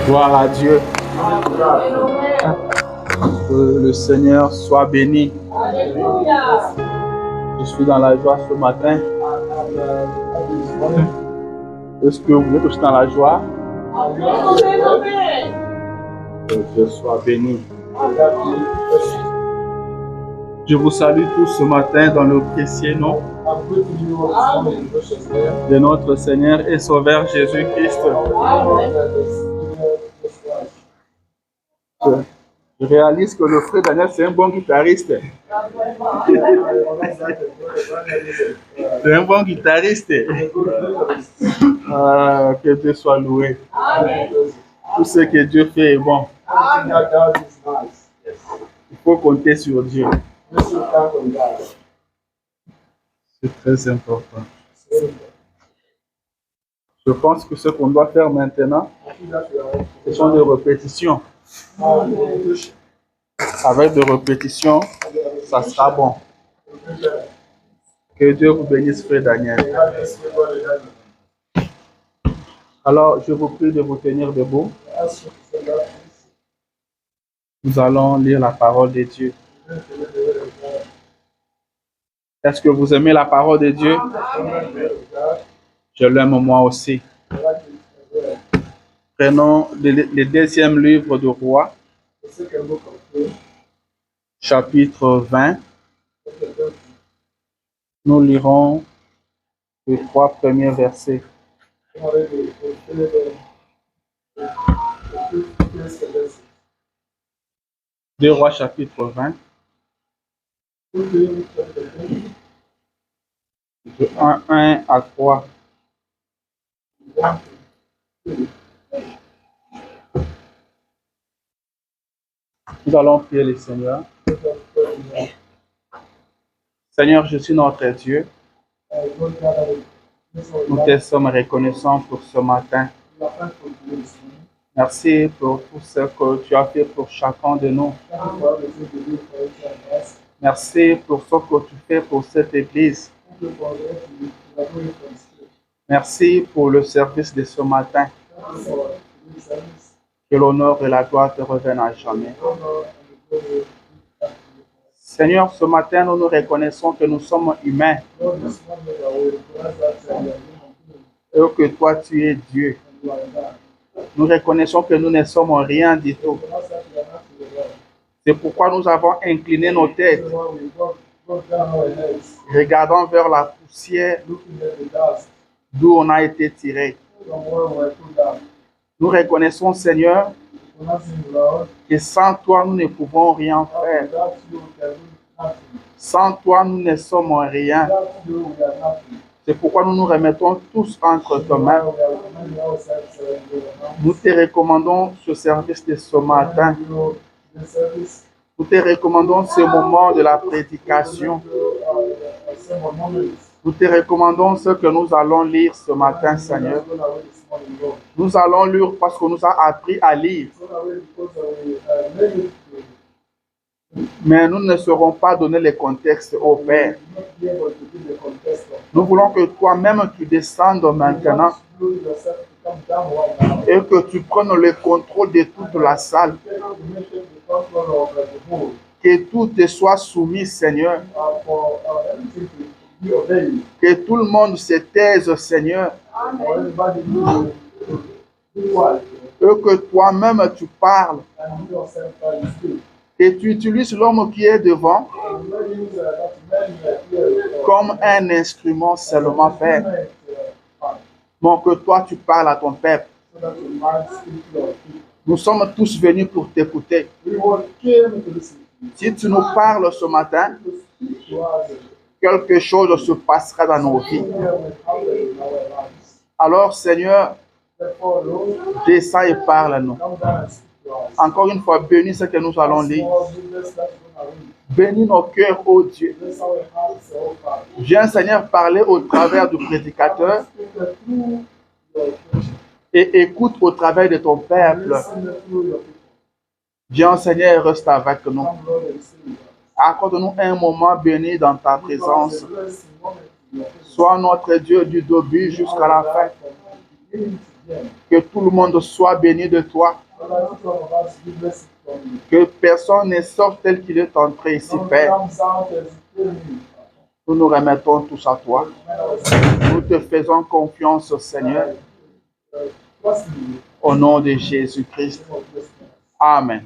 Gloire à Dieu. Que le Seigneur soit béni. Je suis dans la joie ce matin. Est-ce que vous êtes aussi dans la joie? Que Dieu soit béni. Je vous salue tous ce matin dans le précieux nom de notre Seigneur et Sauveur Jésus-Christ. Je réalise que le frère Daniel, c'est un bon guitariste. C'est un bon guitariste. Que Dieu soit loué. Tout ce que Dieu fait est bon. Il faut compter sur Dieu. C'est très important. Je pense que ce qu'on doit faire maintenant, ce sont des répétitions. Avec des répétitions, ça sera bon. Que Dieu vous bénisse, frère Daniel. Alors, je vous prie de vous tenir debout. Nous allons lire la parole de Dieu. Est-ce que vous aimez la parole de Dieu? Je l'aime moi aussi. Prenons le deuxième livre de Rois, chapitre 20. Nous lirons les 3 premiers versets. Deux Rois, chapitre 20. De 1 à 3. Nous allons prier le Seigneur. Seigneur Jésus, notre Dieu, nous te sommes reconnaissants pour ce matin. Merci pour tout ce que tu as fait pour chacun de nous. Merci pour ce que tu fais pour cette Église. Merci pour le service de ce matin. Que l'honneur et la gloire te reviennent à jamais. Seigneur, ce matin, nous nous reconnaissons que nous sommes humains. Et que toi, tu es Dieu. Nous reconnaissons que nous ne sommes rien du tout. C'est pourquoi nous avons incliné nos têtes, regardant vers la poussière d'où on a été tiré. Nous reconnaissons, Seigneur, que sans toi, nous ne pouvons rien faire. Sans toi, nous ne sommes rien. C'est pourquoi nous nous remettons tous entre tes mains. Nous te recommandons ce service de ce matin. Nous te recommandons ce moment de la prédication. Nous te recommandons ce que nous allons lire ce matin, Seigneur. Nous allons lire parce qu'on nous a appris à lire. Mais nous ne saurons pas donner le contexte au Père. Nous voulons que toi-même tu descendes maintenant et que tu prennes le contrôle de toute la salle. Que tout te soit soumis, Seigneur. Que tout le monde se taise, Seigneur. Et que toi-même tu parles. Et tu utilises l'homme qui est devant comme un instrument seulement, Père. Bon, que toi tu parles à ton peuple. Nous sommes tous venus pour t'écouter. Si tu nous parles ce matin, quelque chose se passera dans nos vies. Alors, Seigneur, descends et parle-nous. Encore une fois, bénis ce que nous allons lire. Bénis nos cœurs, ô Dieu. Viens, Seigneur, parler au travers du prédicateur et écoute au travers de ton peuple. Viens, Seigneur, reste avec nous. Accorde-nous un moment béni dans ta présence. Sois notre Dieu du début jusqu'à la fin. Que tout le monde soit béni de toi. Que personne ne sorte tel qu'il est entré ici, Père. Nous nous remettons tous à toi. Nous te faisons confiance, Seigneur. Au nom de Jésus-Christ. Amen.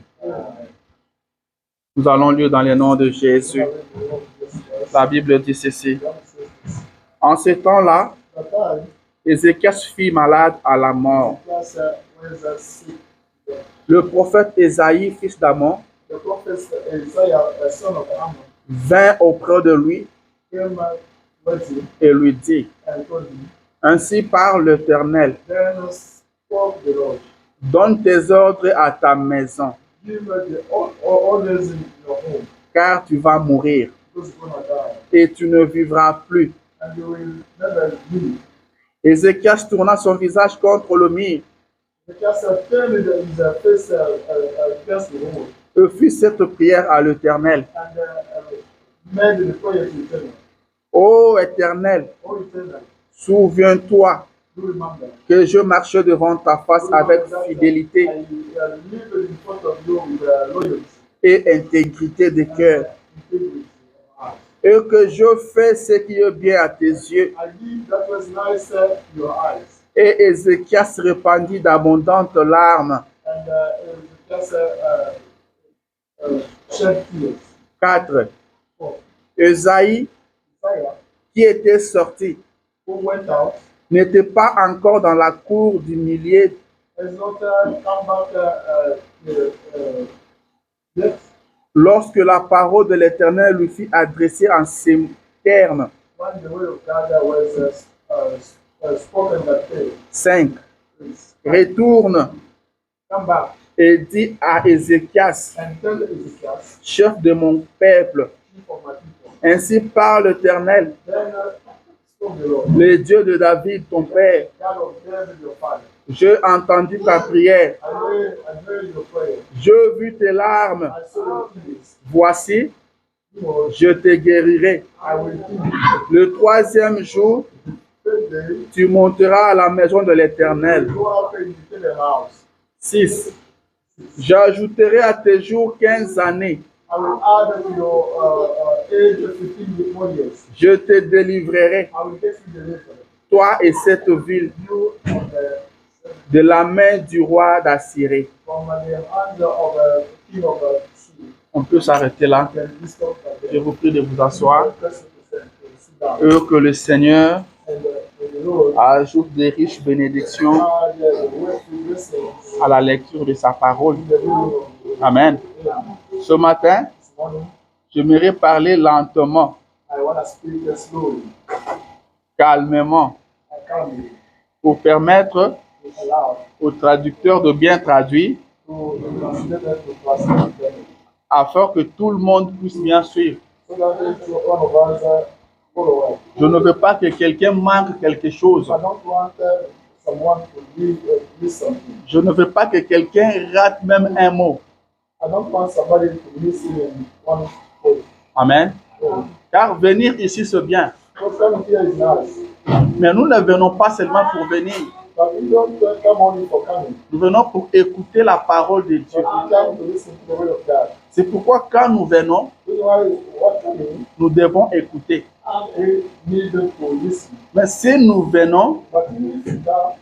Nous allons lire dans le nom de Jésus. La Bible dit ceci. En ce temps-là, Ézéchias fut malade à la mort. Le prophète Ésaïe, fils d'Amon, vint auprès de lui et lui dit, ainsi parle l'Éternel, donne tes ordres à ta maison, car tu vas mourir et tu ne vivras plus. Ézéchias tourna son visage contre le mur et fit cette prière à l'Éternel. Ô Éternel, souviens-toi que je marchais devant ta face avec fidélité et intégrité de cœur, et que je fais ce qui est bien à tes yeux. Et Ézéchias répandit d'abondantes larmes. 4. Ésaïe, qui était sorti, n'était pas encore dans la cour du millier lorsque la parole de l'Éternel lui fut adressée en ces termes. 5. Retourne et dis à Ézéchias, chef de mon peuple, ainsi parle l'Éternel, le Dieu de David, ton père. J'ai entendu ta prière. J'ai vu tes larmes. Voici, je te guérirai. Le 3e jour, tu monteras à la maison de l'Éternel. 6. J'ajouterai à tes jours 15 années. Je te délivrerai, toi et cette ville, de la main du roi d'Assyrie. On peut s'arrêter là. Je vous prie de vous asseoir. Et que le Seigneur ajoute des riches bénédictions à la lecture de sa parole. Amen. Ce matin, j'aimerais parler lentement, calmement, pour permettre au traducteur de bien traduire, afin que tout le monde puisse bien suivre. Je ne veux pas que quelqu'un manque quelque chose. Je ne veux pas que quelqu'un rate même un mot. Amen. Car venir ici, c'est bien. Mais nous ne venons pas seulement pour venir. Nous venons pour écouter la parole de Dieu. C'est pourquoi quand nous venons, nous devons écouter. Mais si nous venons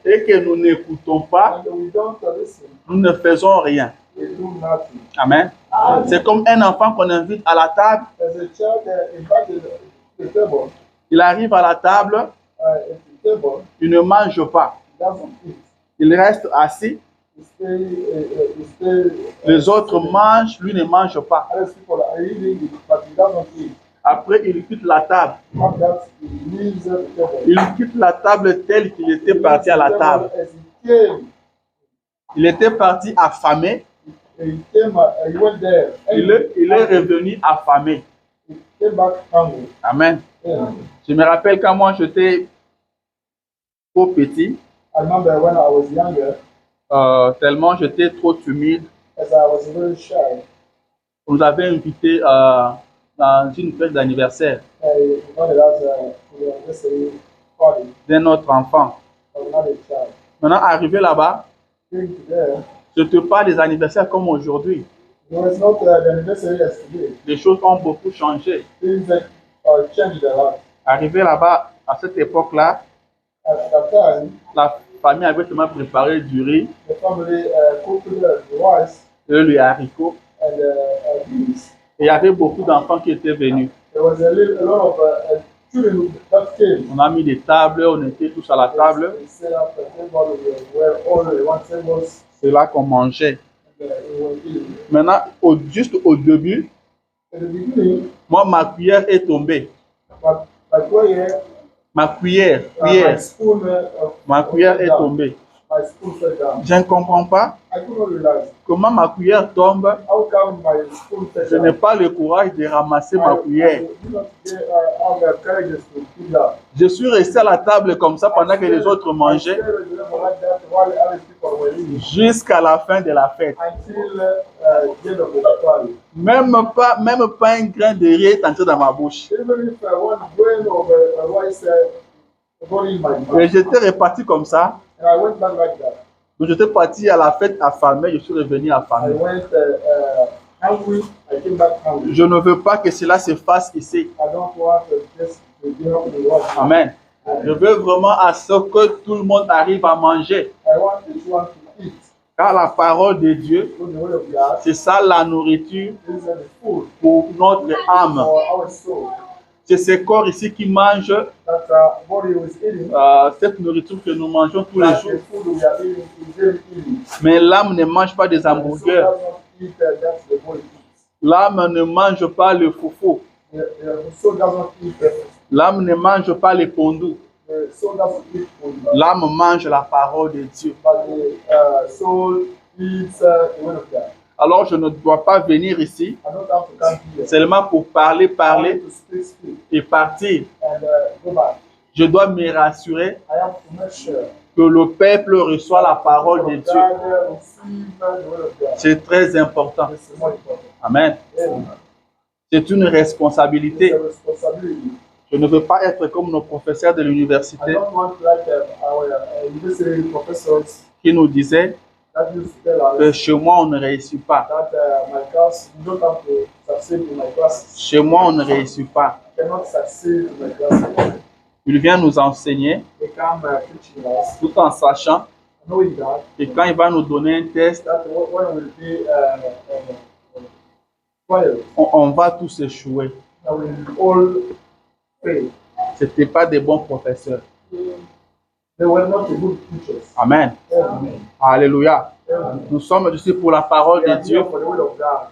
et que nous n'écoutons pas, nous ne faisons rien. Amen. C'est comme un enfant qu'on invite à la table. Il arrive à la table, il ne mange pas. Il reste assis. Les autres mangent, lui ne mange pas. Après, il quitte la table. Il quitte la table telle qu'il était parti à la table. Il était parti affamé. Il est revenu affamé. Amen. Je me rappelle quand moi j'étais trop petit, tellement j'étais trop timide. On nous avait invité dans une fête d'anniversaire d'un autre enfant. Maintenant, arrivé là-bas, came to there. je te parle des anniversaires comme aujourd'hui. It was not the anniversary yesterday. Les choses ont beaucoup changé. Things that changed a lot. Arrivé là-bas, à cette époque-là, At that time, la famille avait seulement préparé du riz, the family cooked the rice et les haricots. and beans. Et il y avait beaucoup d'enfants qui étaient venus. There was a lot of children that came. On a mis des tables, on était tous à la table. They set up a table where all the one tables C'est là qu'on mangeait. and we were eating. Maintenant, juste au début, At the beginning, moi, ma cuillère est tombée. my prayer, Ma cuillère, my spoon, ma cuillère fell est down. tombée. My spoon fell down. Je ne comprends pas I could not realize comment ma cuillère tombe. how come my spoon fell Je down. n'ai pas le courage de ramasser ma cuillère. I did not have the courage to do that. Je suis resté à la table comme ça pendant que les autres mangeaient jusqu'à la fin de la fête. Même pas un grain de riz est entré dans ma bouche. Et j'étais reparti comme ça. Donc j'étais parti à la fête affamé, je suis revenu affamé. Je ne veux pas que cela se fasse ici. Amen. Je veux vraiment à ce que tout le monde arrive à manger. Car la parole de Dieu, c'est ça la nourriture pour notre âme. C'est ce corps ici qui mange cette nourriture que nous mangeons tous les jours. Mais l'âme ne mange pas des hamburgers. L'âme ne mange pas le foufou. L'âme ne mange pas les pondous. L'âme mange la parole de Dieu. Alors je ne dois pas venir ici seulement pour parler et partir. Je dois me rassurer que le peuple reçoit la parole de Dieu. C'est très important. Amen. C'est une responsabilité. Je ne veux pas être comme nos professeurs de l'université qui nous disaient que chez moi on ne réussit pas. Chez moi on ne réussit pas. Il vient nous enseigner tout en sachant que quand il va nous donner un test, on va tous échouer. Ce n'étaient pas des bons professeurs. Amen. Alléluia. Nous sommes ici pour la parole de Dieu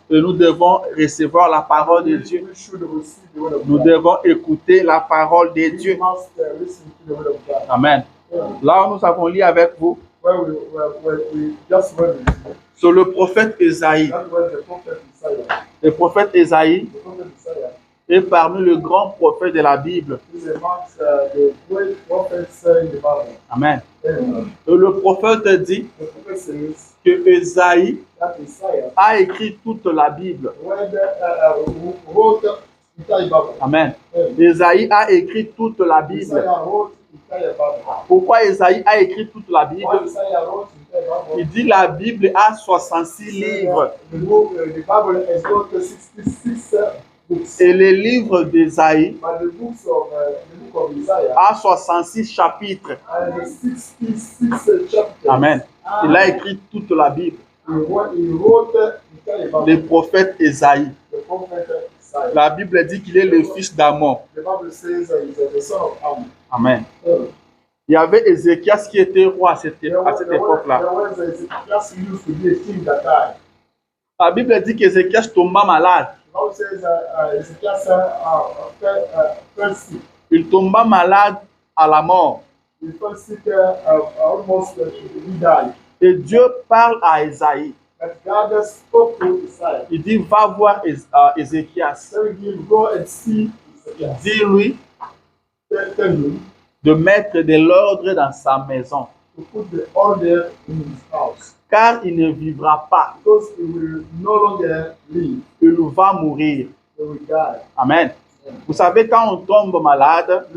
et nous devons recevoir la parole de Dieu. Nous devons écouter la parole de Dieu. Amen. Là, nous avons lu avec vous sur le prophète Ésaïe. Le prophète Ésaïe est parmi les grands prophètes de la Bible. Amen. Et le prophète dit que Ésaïe a écrit toute la Bible. Amen. Ésaïe a écrit toute la Bible. Pourquoi Ésaïe a écrit toute la Bible? Il dit la Bible a 66 livres. Et les livres d'Ésaïe a 66 chapitres. Amen. Il a écrit toute la Bible. Le prophète Ésaïe. La Bible dit qu'il est le fils d'Amon. Amen. Il y avait Ézéchias qui était roi à cette époque-là. La Bible dit qu'Ézéchias tomba malade. Il tomba malade à la mort. Et Dieu parle à Ésaïe. Il dit, va voir Ézéchias. Dis-lui de mettre de l'ordre dans sa maison. Car il ne vivra pas. Il va mourir. Amen. Vous savez, quand on tombe malade,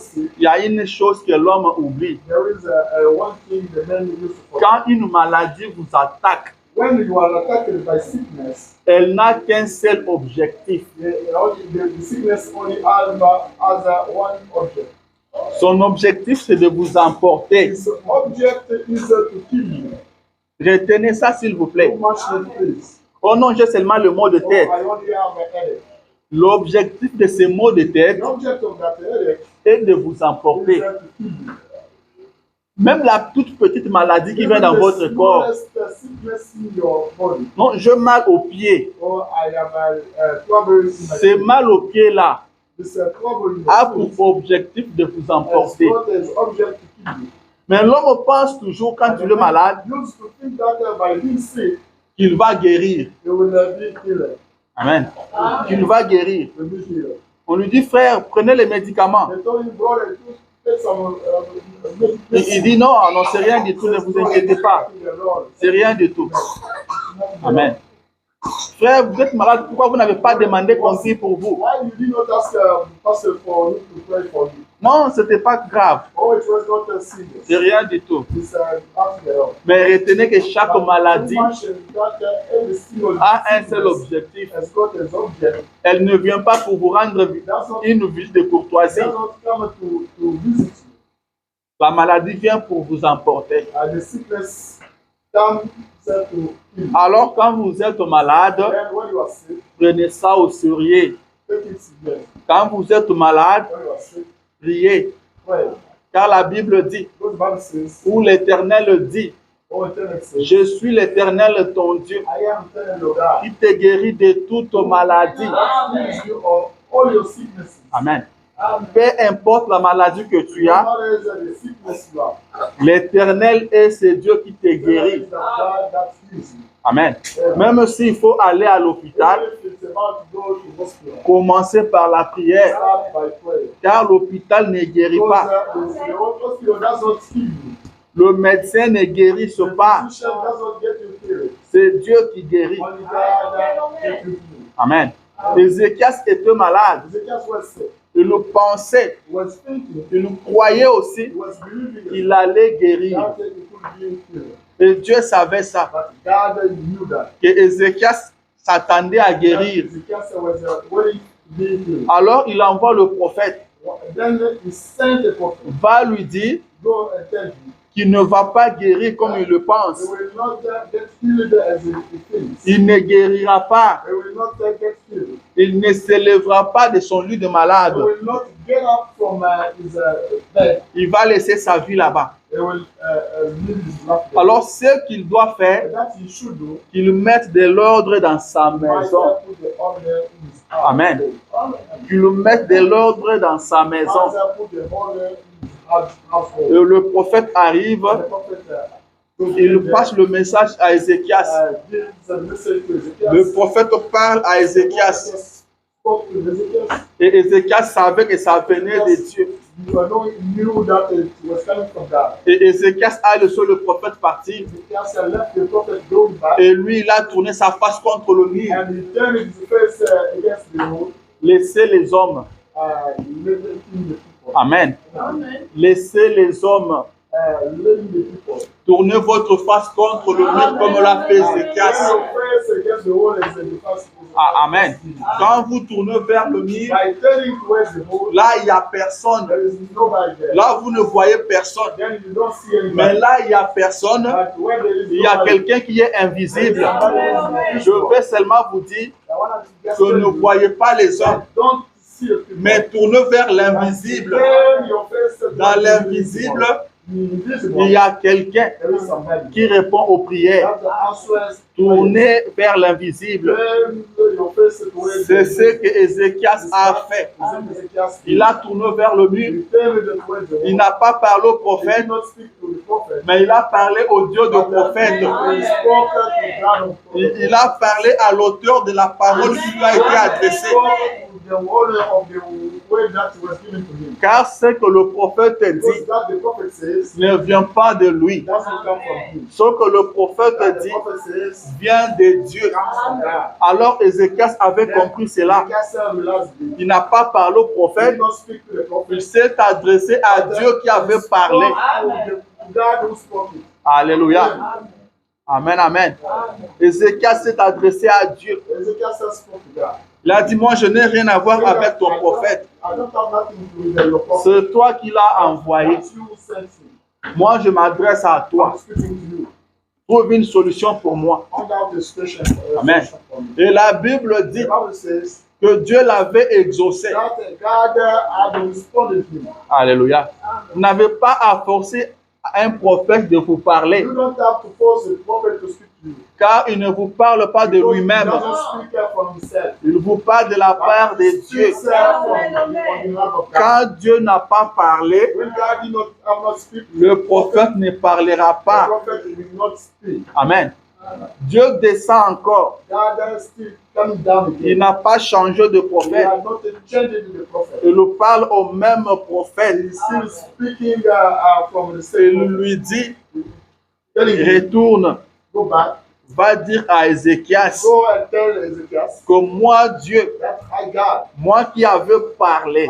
sick, il y a une chose que l'homme oublie. there is one thing the men used to forget. Quand une maladie vous attaque, When you are attacked by sickness, elle n'a qu'un seul objectif. the sickness only has one object. Son objectif, c'est de vous emporter. His object is to kill you. Retenez ça, s'il vous plaît. Too much please. Oh non, j'ai seulement le mot de tête. I only have a headache. L'objectif de ces mots de tête The object of that headache est de vous is emporter. to kill you. Même la toute petite maladie qui vient dans votre corps. Sickness in your body. Non, j'ai mal au pied. Or I have a trouble in my C'est mal au pied là This trouble in a your pour objectif de vous emporter. His object to kill you. Mais l'homme pense toujours quand il est malade Used to think that by being sick, qu'il va guérir. he will be healed. Amen. Qu'il va guérir. Will be healed. On lui dit, frère, prenez les médicaments. They told him, brother, take some Il dit, non, non, c'est rien du tout, ne vous inquiétez pas. C'est rien du tout. Amen. Frère, vous êtes malade, pourquoi vous n'avez pas demandé qu'on prie pour vous? Why you did not ask pastor for you to pray for you? Non, ce n'était pas grave. Oh, it was not serious. C'est rien du tout. It's after all. Mais retenez que chaque maladie a un seul objectif. Has got his object. Elle ne vient pas pour vous rendre une visite de courtoisie. Does not come to visit you. La maladie vient pour vous emporter. And the sickness comes to heal. Alors, quand vous êtes malade, Then when you are sick, prenez ça au sérieux. take it serious. Quand vous êtes malade, When you are sick, priez. pray. Car la Bible dit, Because the Bible says, ou l'Éternel dit, oh, eternal says, je suis l'Éternel ton Dieu, I am eternal your God. qui te guérit de toute maladie. That heals you of all your sicknesses. Amen. Peu importe la maladie que tu No as, matter the sickness you have, l'Éternel est ce Dieu qui te guérit. the God that heals you. Amen. Même s'il faut aller à l'hôpital, If it's about to go to hospital, commencez par la prière, start by prayer. car l'hôpital ne guérit Because pas. the hospital does not heal you. Le médecin ne guérit The pas. physician does not get you healed. C'est Dieu qui guérit. Only God that get you healed. Amen. Ézéchias était malade. Ezekiel was sick. Il le pensait. He was thinking, Il croyait aussi he was believing qu'il allait guérir. that he could be healed. Et Dieu savait ça. But God knew that. Que Ézéchias s'attendait à guérir. Ezekiel was waiting to be healed. Alors il envoie le prophète. Then he sent a prophet. Va lui dire Go and tell him. qu'il ne va pas guérir comme il le He pense. will not get healed as he thinks. Il ne guérira pas. He will not get healed. Il ne s'élèvera pas de son lit de malade. He will not get up from his bed. Il va laisser sa vie là-bas. He will live his life there. Alors ce qu'il doit faire, And that he should do, qu'il mette de l'ordre dans sa might maison. put the order in his house. Amen. Amen. Qu'il mette de l'ordre dans sa maison. Might put the order in his household. Et le prophète arrive, The prophet, il passe le message à Ézéchias. gives a message to Ezekiel. Le prophète parle à Ézéchias. Spoke to Ezekiel. Et Ézéchias savait que ça venait de Dieu. You knew that it was coming from God. Et Ézéchias a laissé le prophèt partir. Ezekiel left the prophet going back, Et lui, il a tourné sa face contre le mur. and he turned his face against the wall, Laissez les hommes. leading the people. Amen. Amen. Laissez les hommes. Leading the people. Tournez votre face contre le mur comme l'a fait Turn Ézéchias. your face against the wall as the first. Ah, amen. Quand vous tournez vers le mur, By turning towards the wall, là, il n'y a personne. there is nobody there. Là, vous ne voyez personne. Then you don't see anybody. Mais là, il n'y a personne. But where there is Il y a nobody, quelqu'un qui est invisible. Amen. Je vais seulement vous dire I want to just que tell ne you voyez pas les hommes, that don't see the people. mais tournez vers l'invisible. Turn your face Dans towards l'invisible, invisible. il y a quelqu'un There is somebody. qui répond aux prières. That's the answer. Tournez vers l'invisible. Turn your face towards C'est ce que Ézéchias a fait. Il a tourné vers le mur. Il n'a pas parlé au prophète, mais il a parlé au Dieu de prophète. Il a parlé à l'auteur de la parole qui lui a été adressée. the order of the way that was given to him. Car ce que le prophète Because dit that the prophet says ne vient pas de lui. doesn't come from him. Ce que le prophète That the dit prophet says vient de Dieu. comes from God. Alors Ézéchias avait compris cela. Il n'a pas parlé au prophète, il s'est adressé à Dieu qui avait parlé. Alléluia. Amen, amen. Ézéchias s'est adressé à Dieu. Il a dit, moi je n'ai rien à voir avec ton prophète. C'est toi qui l'as envoyé. Moi je m'adresse à toi. Trouve une solution pour moi. Amen. Et la Bible dit que Dieu l'avait exaucé. Alléluia. Vous n'avez pas à forcer un prophète de vous parler. Car il ne vous parle pas de lui-même. Il vous parle de la part de Dieu. Quand Dieu n'a pas parlé, le prophète ne parlera pas. Amen. Dieu descend encore. Il n'a pas changé de prophète. Il nous parle au même prophète. Il lui dit, retourne, va dire à Ézéchias que moi, Dieu, moi qui avais parlé,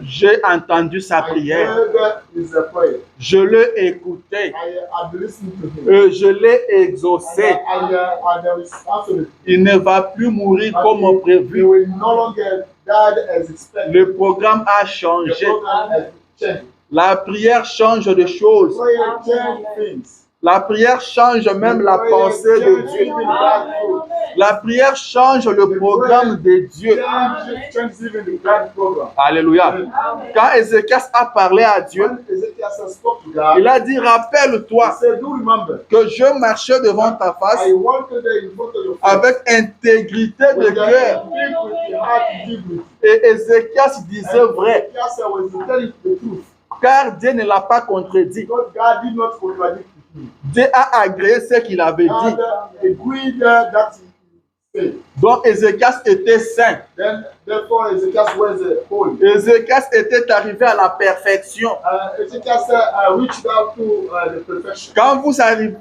j'ai entendu sa prière. Je l'ai écouté. Je l'ai exaucé. Il ne va plus mourir comme prévu. Le programme a changé. La prière change de choses. La prière change même la pensée de Dieu. La prière change le programme de Dieu. Alléluia. Quand Ézéchias a parlé à Dieu, il a dit, rappelle-toi que je marchais devant ta face avec intégrité de cœur. Et Ézéchias disait vrai. Car Dieu ne l'a pas contredit. Dieu a agréé ce qu'il avait dit. Donc Ézéchias était saint. Ézéchias était arrivé à la perfection. Quand vous arrivez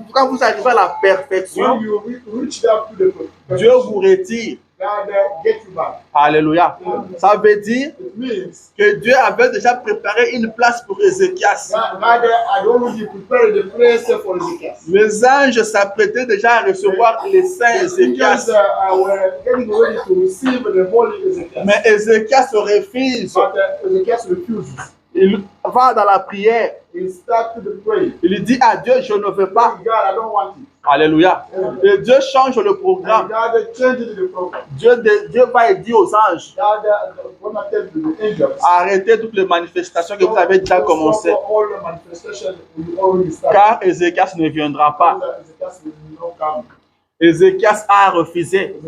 à la perfection, Dieu vous retire. Alléluia. Ça veut dire que Dieu avait déjà préparé une place pour Ézéchias. Les anges s'apprêtaient déjà à recevoir les saints Ézéchias. Mais Ézéchias se refuse. Il va dans la prière. Il dit à Dieu, je ne veux pas. Alléluia. Et Dieu change le programme. Dieu va dire aux anges, arrêtez toutes les manifestations que vous avez déjà commencées. Car Ézéchias ne viendra pas. Ézéchias a refusé.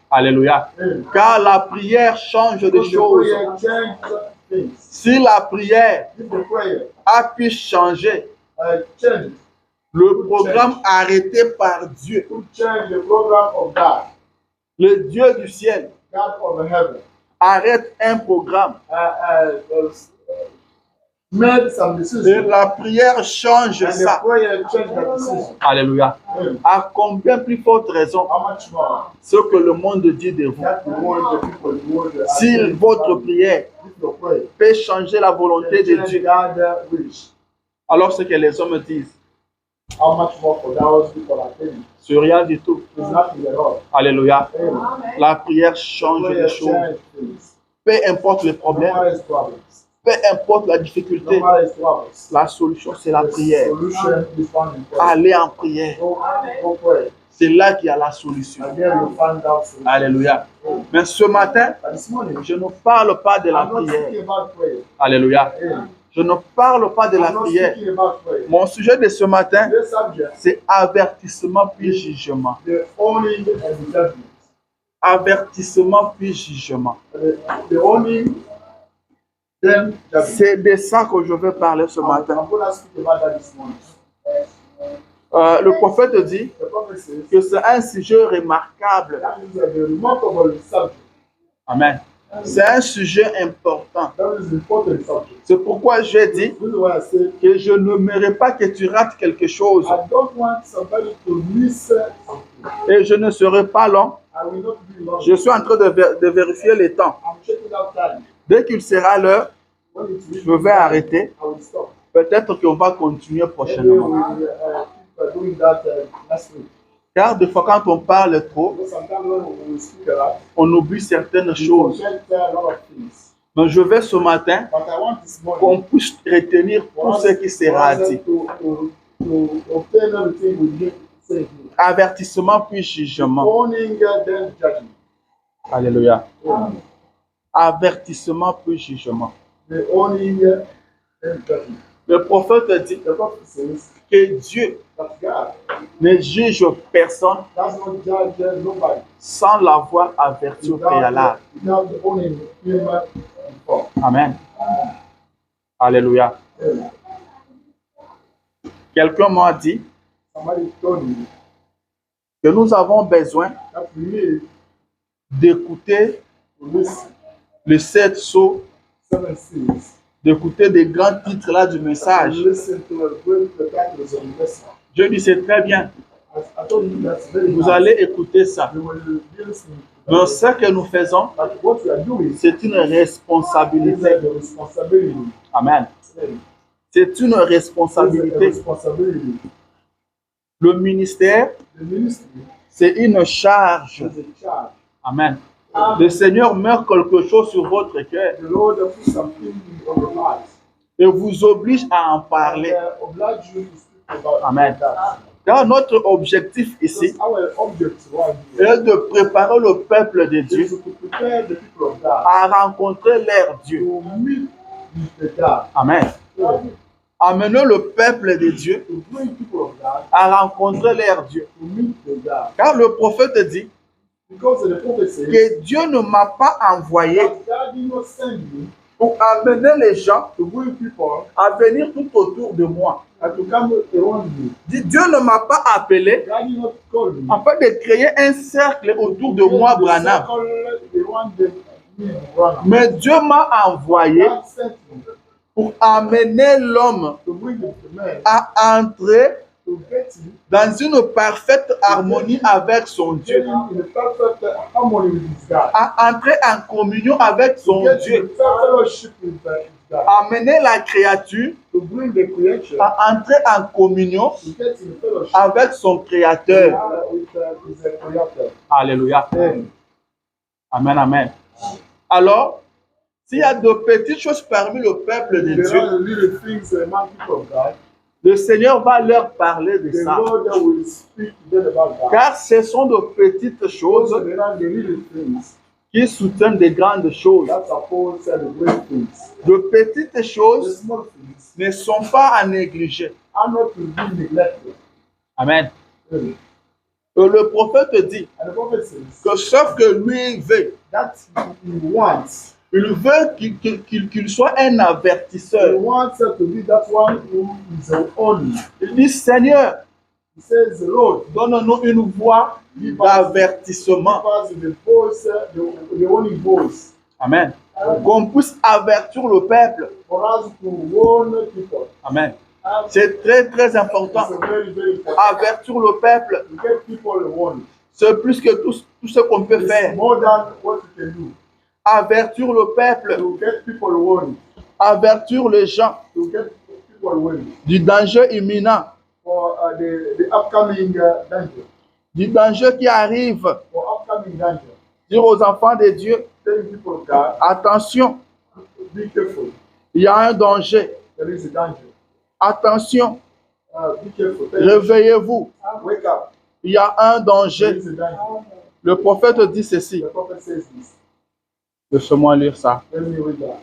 Alléluia. Car la prière change de choses. Si la prière a pu changer le programme arrêté par Dieu, le Dieu du ciel arrête un programme et la prière change ça. Alléluia. À combien plus forte raison ce que le monde dit de vous? Si votre prière peut changer la volonté de Dieu, alors ce que les hommes disent, c'est rien du tout. Alléluia. La prière change les choses. Peu importe le problème, peu importe la difficulté, la solution c'est la prière. Allez en prière. C'est là qu'il y a la solution. Alléluia. Mais ce matin, je ne parle pas de la prière. Alléluia. Je ne parle pas de la prière. Mon sujet de ce matin, c'est avertissement puis jugement. Avertissement puis jugement. C'est de ça que je veux parler ce matin. Le prophète dit que c'est un sujet remarquable. Amen. C'est un sujet important. That is an important subject. C'est pourquoi j'ai dit This is why I say que je n'aimerais pas que tu rates quelque chose. I don't want somebody to miss something. Et je ne serai pas long. I will not be long. Je suis en train de vérifier les temps. I'm checking out time. Dès qu'il sera l'heure, When it's je vais arrêter. I will stop. Peut-être qu'on va continuer Maybe we prochainement. will keep doing that next week. Car des fois, quand on parle trop, Because sometimes when we speak a lot, on oublie certaines we choses. forget a lot of things. Mais je vais ce matin But I want this qu'on morning puisse retenir tout ce qui sera dit. to obtain everything we need to say here. Avertissement puis jugement. Warning, then judgment. Alléluia. Avertissement puis jugement. The warning, then judgment. Le prophète dit The prophet says que Dieu that God ne juge personne does not judge nobody sans l'avoir averti au préalable. without warning him before. Amen. Alléluia. Amen. Quelqu'un m'a dit Somebody told me que nous avons besoin that we need d'écouter to listen les 7 sceaux, 7 seals, d'écouter des grands titres là du to message. listen to the great titles of the message. Je dis c'est très bien. I told you that's very Vous nice. allez écouter ça. You will be listening to Mais that. ce que nous faisons, But what we are doing c'est une is responsabilité. like a responsibility. Amen. C'est une It's a responsabilité. responsibility. Le ministère, The ministry c'est une charge. is a charge. Amen. Le Seigneur meurt quelque chose sur votre cœur The Lord has put something on your heart et vous oblige à en and parler. oblige you to speak about Amen. that. Car notre objectif ici Because our object right here est de préparer le peuple de is Dieu to prepare the people of God à rencontrer leur Dieu. to meet with the God. Amen. Amener le peuple de Dieu To bring people of God à rencontrer leur Dieu. to meet the God. Car le prophète dit Because the prophet says que Dieu ne m'a pas envoyé that God did not send me pour amener les gens to bring people à venir tout autour de moi. and to come around me. Dieu ne m'a pas appelé God did not call me. afin de créer un cercle autour de moi, Branham. Mais Dieu m'a envoyé God sent me pour amener l'homme to bring the man à entrer to get him dans une parfaite harmonie avec son get Dieu, him in a perfect harmony with his God. à entrer en communion avec son Get him Dieu, in fellowship with his God. amener la créature To bring the creation à entrer en communion to get in fellowship avec son Créateur. with his creator. Alléluia. Then, Amen, amen. Alors, s'il y a de petites choses parmi le peuple de there Dieu, are little things among people of God. le Seigneur va leur parler de The ça. Lord will speak to them about that. Car ce sont de petites choses Because there are the little things qui soutiennent de grandes choses. that support the great things. De petites The choses small things ne sont pas à négliger. are not to be neglected. Amen. Really. Et le prophète dit And the prophet says que ce que lui veut, that he wants. il veut qu'il soit un He avertisseur. wants to be that one who is holy. Il dit, Seigneur, He says, the Lord, donne-nous une voix d'avertissement. give us the voice, the only voice, Amen. Qu'on puisse avertir le peuple. for us to warn people. Amen. C'est très très important. It's very, very important. Avertir le peuple, To get people warned. c'est plus que tout ce qu'on peut It's faire. more than what you can do. Avertir le peuple, To get people warned. avertir les gens To get people warned. du danger imminent, For the upcoming danger. du danger qui arrive. For upcoming danger. Dire aux enfants de Dieu, Telling people of God, attention, be careful. il y a un danger. There is a danger. Attention, Be careful. réveillez-vous, Wake up. il y a un There danger. is a danger. Le prophète dit ceci. The prophet says this. Laisse-moi lire ça. Let me read that.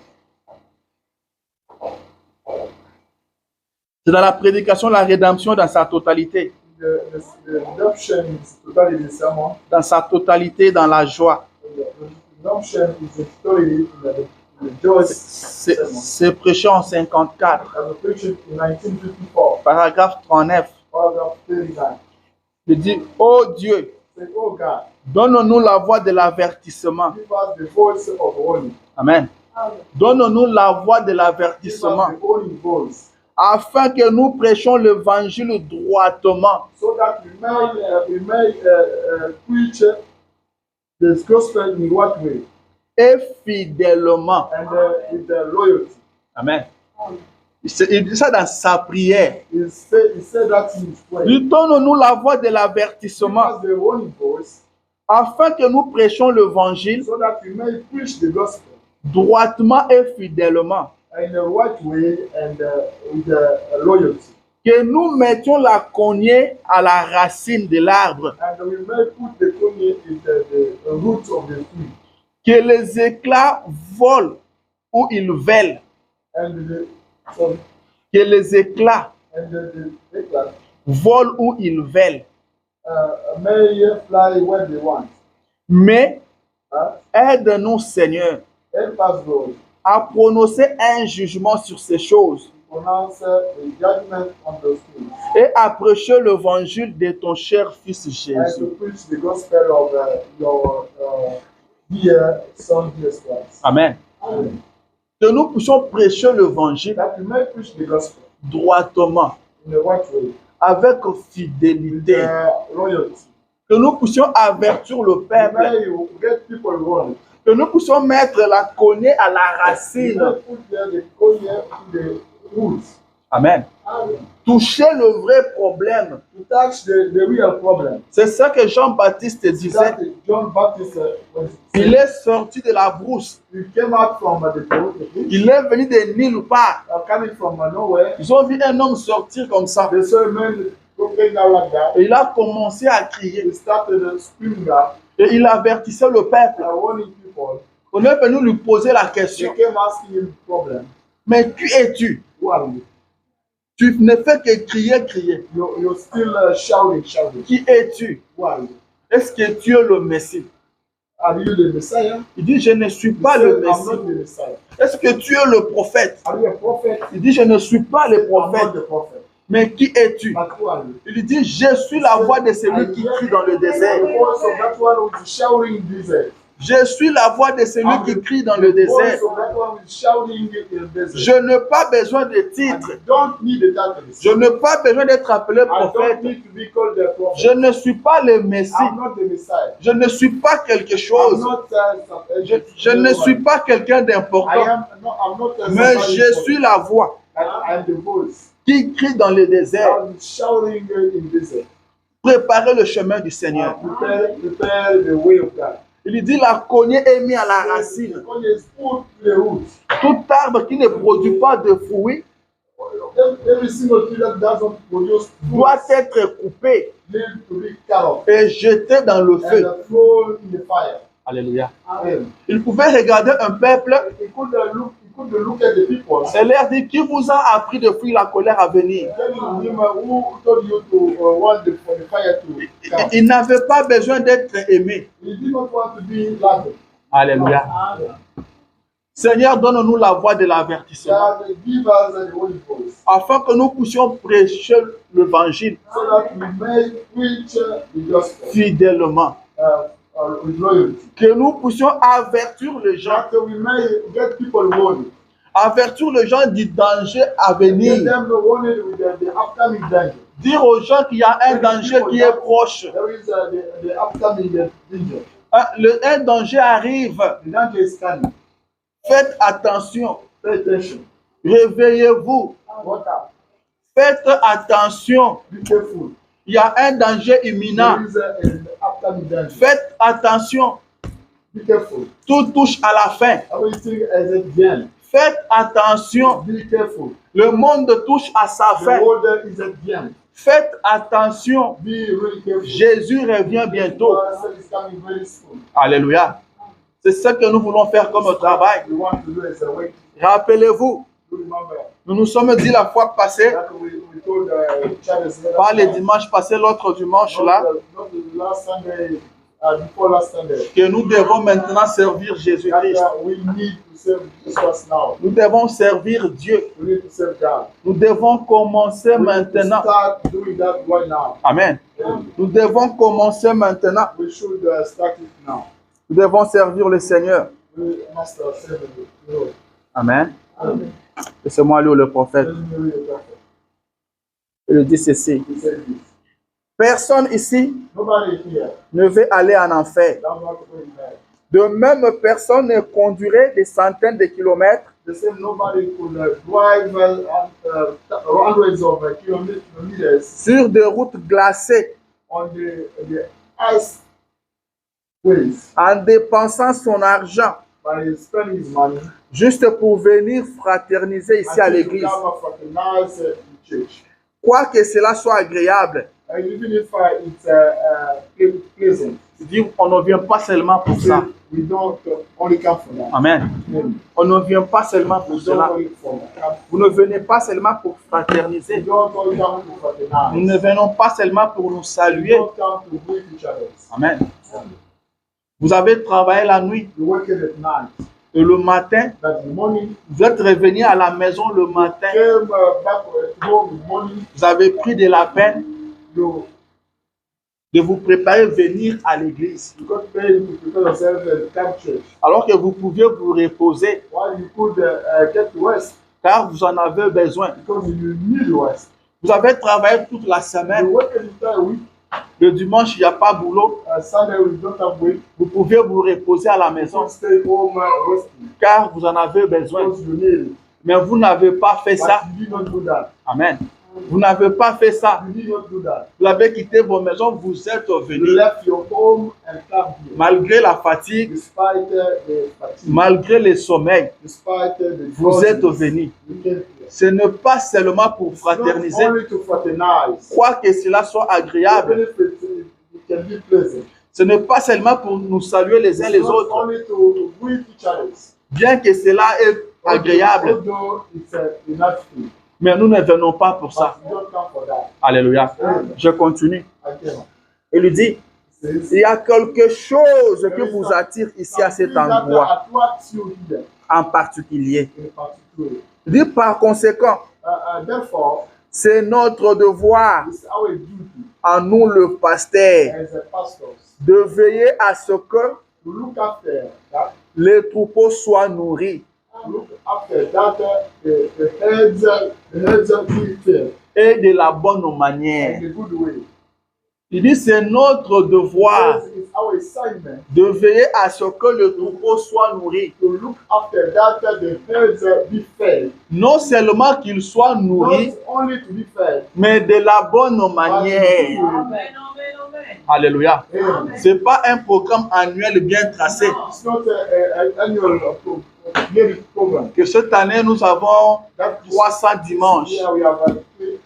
C'est dans la prédication de la rédemption dans sa totalité. The redemption is totally the sermon. Dans sa totalité, dans la joie. The redemption is totally the joy. C'est prêché en 54, As a preached in 1954, paragraphe 39. paragraph 39. Il dit, oh Dieu, Say, oh God, Donne-nous la voix de l'avertissement. Give us the voice of warning. Amen. Donne-nous la voix de Give us l'avertissement, the warning voice, afin que nous prêchions l'évangile droitement, so that we may preach this gospel in what way et fidèlement. and with loyalty. Amen. Il dit ça dans sa prière. He said that in his prayer. Lui, donne-nous la voix de Give l'avertissement, us the warning voice, afin que nous prêchions l'évangile so that we may preach the gospel droitement et fidèlement. in the right way and with loyalty. Que nous mettions la cognée à la racine de l'arbre. And we may put the cognate in the root of the tree. Que les éclats volent où ils veulent. And Que les éclats the eclat volent où ils veulent. may fly where they want. Mais Huh? aide-nous, Seigneur, Help us, Lord, à prononcer un jugement sur ces choses pronounce the judgment on those things et à prêcher l'évangile de ton cher Fils and Jésus. to preach the gospel of your dear Son Jesus Christ. Amen. Amen. Que nous puissions prêcher l'évangile That we may preach the gospel droitement, in the right way, avec with fidélité. loyalty. Que nous puissions avertir le We peuple. may get people warned. Que nous puissions mettre la cognée à la We racine. may put the cognate to the roots. Amen. Amen. Toucher le vrai problème. To touch the real problem. C'est ça que Jean-Baptiste disait. That John Baptist was Il est sorti de la brousse. he came out from the bush, Il est venu de nulle part. coming from nowhere. Ils ont vu un homme sortir comme ça. They saw a man going out like that. Et il a commencé à crier. He started screaming out, Et il avertissait le peuple. warning people. On est venu lui poser la They question. came asking him problem. Mais qui es-tu? Who are you? Tu ne fais que crier, crier. You're still shouting. Qui es-tu? Who are you? Est-ce que tu es le Messie? Are you the Messiah? Il dit, je ne suis He pas said, le I'm Messie. not the Messiah. Est-ce que tu es le prophète? Are you a prophet? Il dit, je ne suis pas le I'm not prophète. the prophet. Mais qui es-tu? But who are you? Il dit, je suis la voix de celui qui crie dans le désert. The voice of that one who is shouting in the desert. Je suis la voix de celui qui crie dans le The désert. voice of that one who is shouting in the desert. Je n'ai pas besoin de titre. I don't need the titles. Je n'ai pas besoin d'être appelé I don't prophète. need to be called the prophet. Je ne suis pas le Messie. I'm not the Messiah. Je ne suis pas quelque I'm chose. not Je ne suis pas quelqu'un d'important. I'm not Mais je suis la voix I'm the voice. qui crie dans le désert. I'm shouting in the desert. Préparez le chemin du Seigneur. Prepare the way of God. Il dit, la cognée est mise à la racine. God has put the roots. Tout arbre qui ne produit pas de fruits Every single tree that doesn't produce doit être coupé need to be cut off et jeté dans le feu. and thrown in the fire. Alléluia. Amen. Il pouvait regarder un peuple He could look at the people. et leur dire, qui vous a appris de fuir la colère à venir? Telling him who told you to want for the fire to come. Il n'avait pas besoin d'être aimé. He did not want to be loved. Alléluia. Seigneur, donne-nous la voix de l'avertissement, God, give us the Holy Ghost afin que nous puissions prêcher l'évangile so that we may preach the gospel fidèlement, with loyalty. que nous puissions avertir les gens, That we may get people warned. avertir les gens du danger à Get venir, them warned with the upcoming danger. dire aux gens qu'il y a un danger qui est proche. There is the upcoming danger. Un danger arrive, The danger is coming. faites attention, Pay attention. réveillez-vous, What up? faites attention, Be careful. il y a un danger imminent, There is an upcoming danger. faites attention, Be careful. tout touche à la fin, Everything is at the end. faites attention, Be careful. le monde touche à sa The fin, order is at the end. faites attention, Be really careful. Jésus revient bientôt. God is coming very soon. Alléluia. C'est ce que nous voulons faire comme travail. We want to do is wait. Rappelez-vous, To remember nous nous sommes dit la fois passée, that we told Charles pas le dimanche passé, l'autre dimanche là, not the last Sunday, before last Sunday, que nous devons maintenant servir that Jésus-Christ. we need to serve Jesus now. Nous devons servir Dieu. We need to serve God. Nous devons commencer We need to maintenant. start doing that right now. Amen. Nous devons commencer maintenant. We should start it now. Nous devons servir le Seigneur. We must serve the Lord. Amen. Amen. Laissez-moi lire le prophète. Let me read the prophet. Il dit ceci. He said this. Personne ici Nobody here ne veut aller en enfer. does not go in hell. De même, personne ne conduirait des centaines de kilomètres The same nobody could drive hundreds of kilometers sur des routes glacées on the ice ways en dépensant son argent by spending his money juste pour venir fraterniser ici à and to l'église. come and fraternize in church. Quoique cela soit agréable, And even if it's pleasant, dire on ne vient pas seulement pour ça. we don't only come for that. Amen. On ne vient pas seulement pour We cela. don't only for that. Vous ne venez pas seulement pour We fraterniser. don't only come to Nous fraternize. ne venons pas seulement pour nous We saluer. don't come to greet each other. Amen. Vous avez travaillé la nuit We work at night. et le matin, That the morning vous êtes revenu à la maison le matin. came back home in the morning. Vous avez pris de la peine You de vous préparer venir à l'église. got paid to prepare yourself and come church. Alors que vous pouviez vous reposer While you could get to rest car vous en avez besoin. because you need rest. Vous avez travaillé toute la You semaine. work the entire week. Le dimanche, il n'y a pas boulot. Sunday we don't have week. Vous pouvez vous reposer à la You maison don't stay home resting car vous en avez besoin. because you need it. Mais vous n'avez pas fait ça. But you did not do that. Amen. Vous n'avez pas fait ça. You did not do that. Vous avez quitté vos maisons, vous êtes You venus. left your home and come here. Malgré la fatigue, Despite the fatigue, malgré le sommeil, despite the vous êtes drowsiness, venus. you came here. Ce n'est pas seulement pour It's not fraterniser, only to fraternize. quoique cela soit agréable. Even if it can be pleasant. Ce n'est pas seulement pour nous saluer les uns It's les not autres, only to greet each other. bien que cela est agréable, Although it's a enough thing. mais nous ne venons pas pour ça. But you don't come for that. Alléluia. Je continue. I came. Il lui dit, Says, il y a quelque chose qui vous attire ici à cet something that endroit attracts you here en particulier. in particular. Il dit par conséquent, Therefore, c'est notre devoir it's our duty en nous le pasteur as a pastors de veiller à ce que to look after that, les troupeaux soient nourris look after that the heads be fed et de la bonne manière. in a good way. Il dit c'est notre devoir It's our assignment de veiller à ce que le troupeau soit nourri. to look after that the heads be fed. Non seulement qu'il soit nourri, Not only to be fed, mais de la bonne manière. Alléluia. Amen. Ce n'est pas un programme annuel bien tracé. It's not an annual yearly program. Que cette année, nous avons That 300 dimanches. Here we have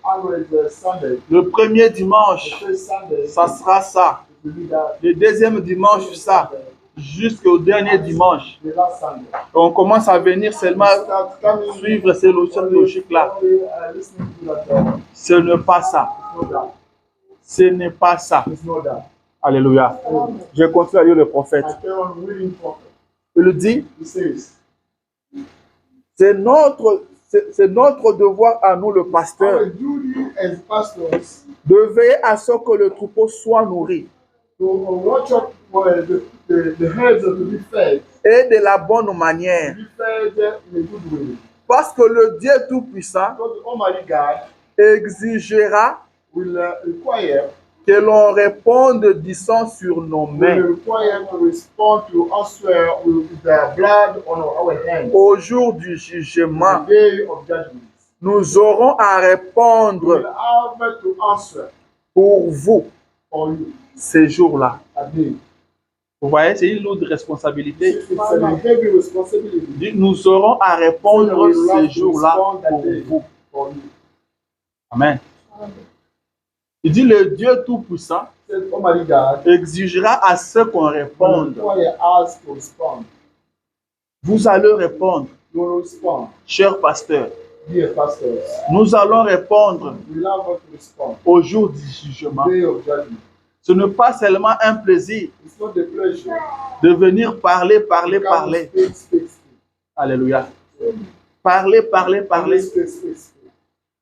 300 Sunday. Le premier The dimanche, first Sunday, ça sera ça. it will be that. Le deuxième dimanche, ça. Jusqu'au dernier dimanche. The last Sunday. On commence à venir seulement Start coming, suivre cette logique-là. only, listening to that. Ce n'est pas ça. It's not that. Ce n'est pas ça. It's not that. Alléluia. Je continue à lire le prophète. I carry on reading prophet. Il dit, He says, c'est notre devoir à nous, le our pasteur, duty as pastors de veiller à ce que le troupeau soit nourri to watch out for the heads to be fed. et de la bonne manière. Be fed in a good way. Parce que le Dieu Tout-Puissant Because the Almighty God exigera will require que l'on réponde du sang sur nos will mains require to respond to answer with the blood on our hands. au jour du On jugement. the day of judgment. Nous aurons à We will répondre have to answer pour vous for you ces jours-là. that day. Vous voyez, c'est une lourde responsabilité. It's a heavy responsibility Nous aurons à répondre ces jours-là pour vous. for you. Amen. Il dit le Dieu Tout-Puissant Says Almighty God exigera à ce qu'on will réponde. require us to respond. Vous allez répondre, You will respond, cher pasteur. dear pastors. Nous allons répondre We will have to respond. au jour du jugement. Day of judgment. Ce n'est pas seulement un plaisir It's not the pleasure. de venir parler. Come speak. Alléluia. Parler. Speak.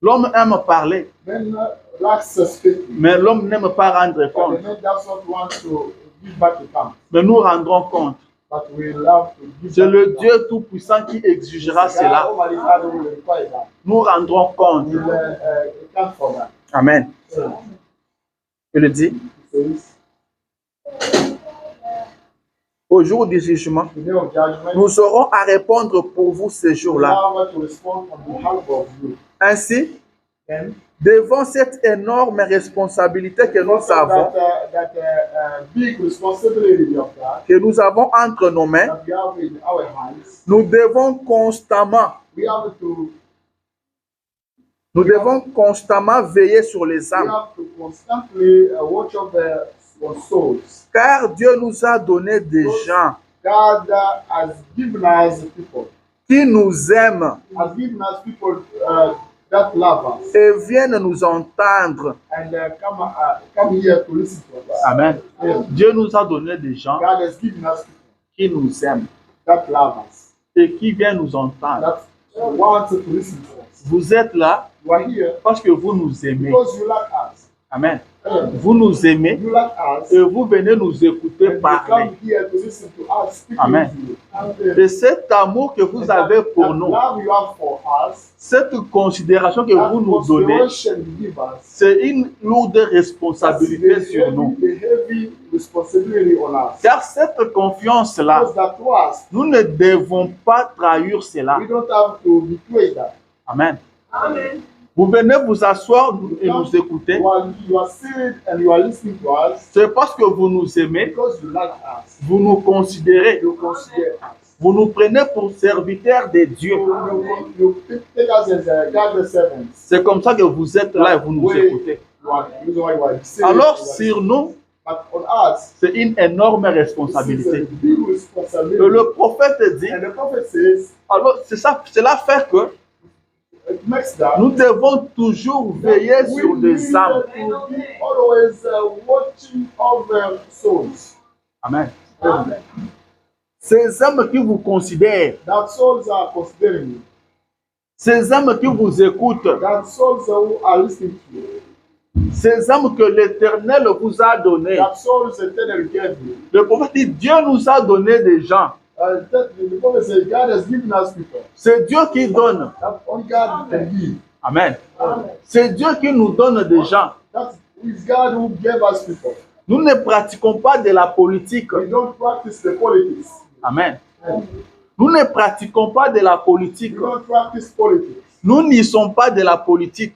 L'homme aime parler. Men lack suspect. Mais l'homme n'aime pas rendre But the compte. man does not want to give back account. Mais nous rendrons compte. But we love to give C'est back le account. Dieu Tout-Puissant qui exigera It's the God cela. Almighty God who will require that. Nous rendrons compte. We will account for that. Amen. So, Il le dit. it says, Au jour du jugement, the day of judgment, nous aurons à répondre pour vous ces we jours-là. have to respond on behalf of you. Ainsi, And devant cette énorme responsabilité que nous avons, that big responsibility of that entre nos mains, that we have in our hands, nous devons constamment veiller sur les we âmes. have to constantly watch over our souls. Car Dieu nous a donné des gens God has given us people, qui nous aiment has given us people that love us et viennent nous entendre. and come here to listen to us. Amen. Yeah. Dieu nous a donné des gens God has given us people qui nous aiment that love us, et qui viennent nous entendre. that want to listen to us. Vous êtes là You are here parce que vous nous aimez. because you like us. Amen. Yeah. Vous nous aimez You like us. et vous venez nous écouter And you parler. come here to listen to us speaking Amen. to you. And, Et cet amour que vous avez pour nous, love you have for us, cette considération que that vous nous donnez, consideration you give us, c'est une lourde responsabilité sur nous. the heavy responsibility on us. Car cette confiance-là, Because that trust, nous ne devons pas trahir cela. we don't have to betray that. Amen. Amen. Vous venez vous asseoir et nous écouter. You are sitting and you are listening to us C'est parce que vous nous aimez, because you like us. vous nous considérez, You consider us. vous nous prenez pour serviteurs de Dieu. You take us as God's servants. C'est comme ça que vous êtes là et vous nous écoutez. You are the reason why you are saved. Alors You are- sur nous, But on us, c'est une énorme this is a responsabilité. big Et responsibility. le prophète dit, And the prophet says, alors cela fait que it makes that nous devons toujours veiller sur les âmes. to be always watching over souls. Amen. Ces âmes qui vous considèrent, That souls are considering you. ces âmes qui vous écoutent, That souls who are listening to you. ces âmes que l'Éternel vous a données. That souls eternally gave you. Le prophète dit, Dieu nous a donné des gens. The prophet says, God has given us people. C'est Dieu qui donne. That only God can give. Amen. C'est Dieu qui nous donne des gens. That is God who gave us people. Nous ne pratiquons pas de la politique. We don't practice the politics. Amen. Nous ne pratiquons pas de la politique. We don't practice politics. Nous n'y sommes pas de la politique.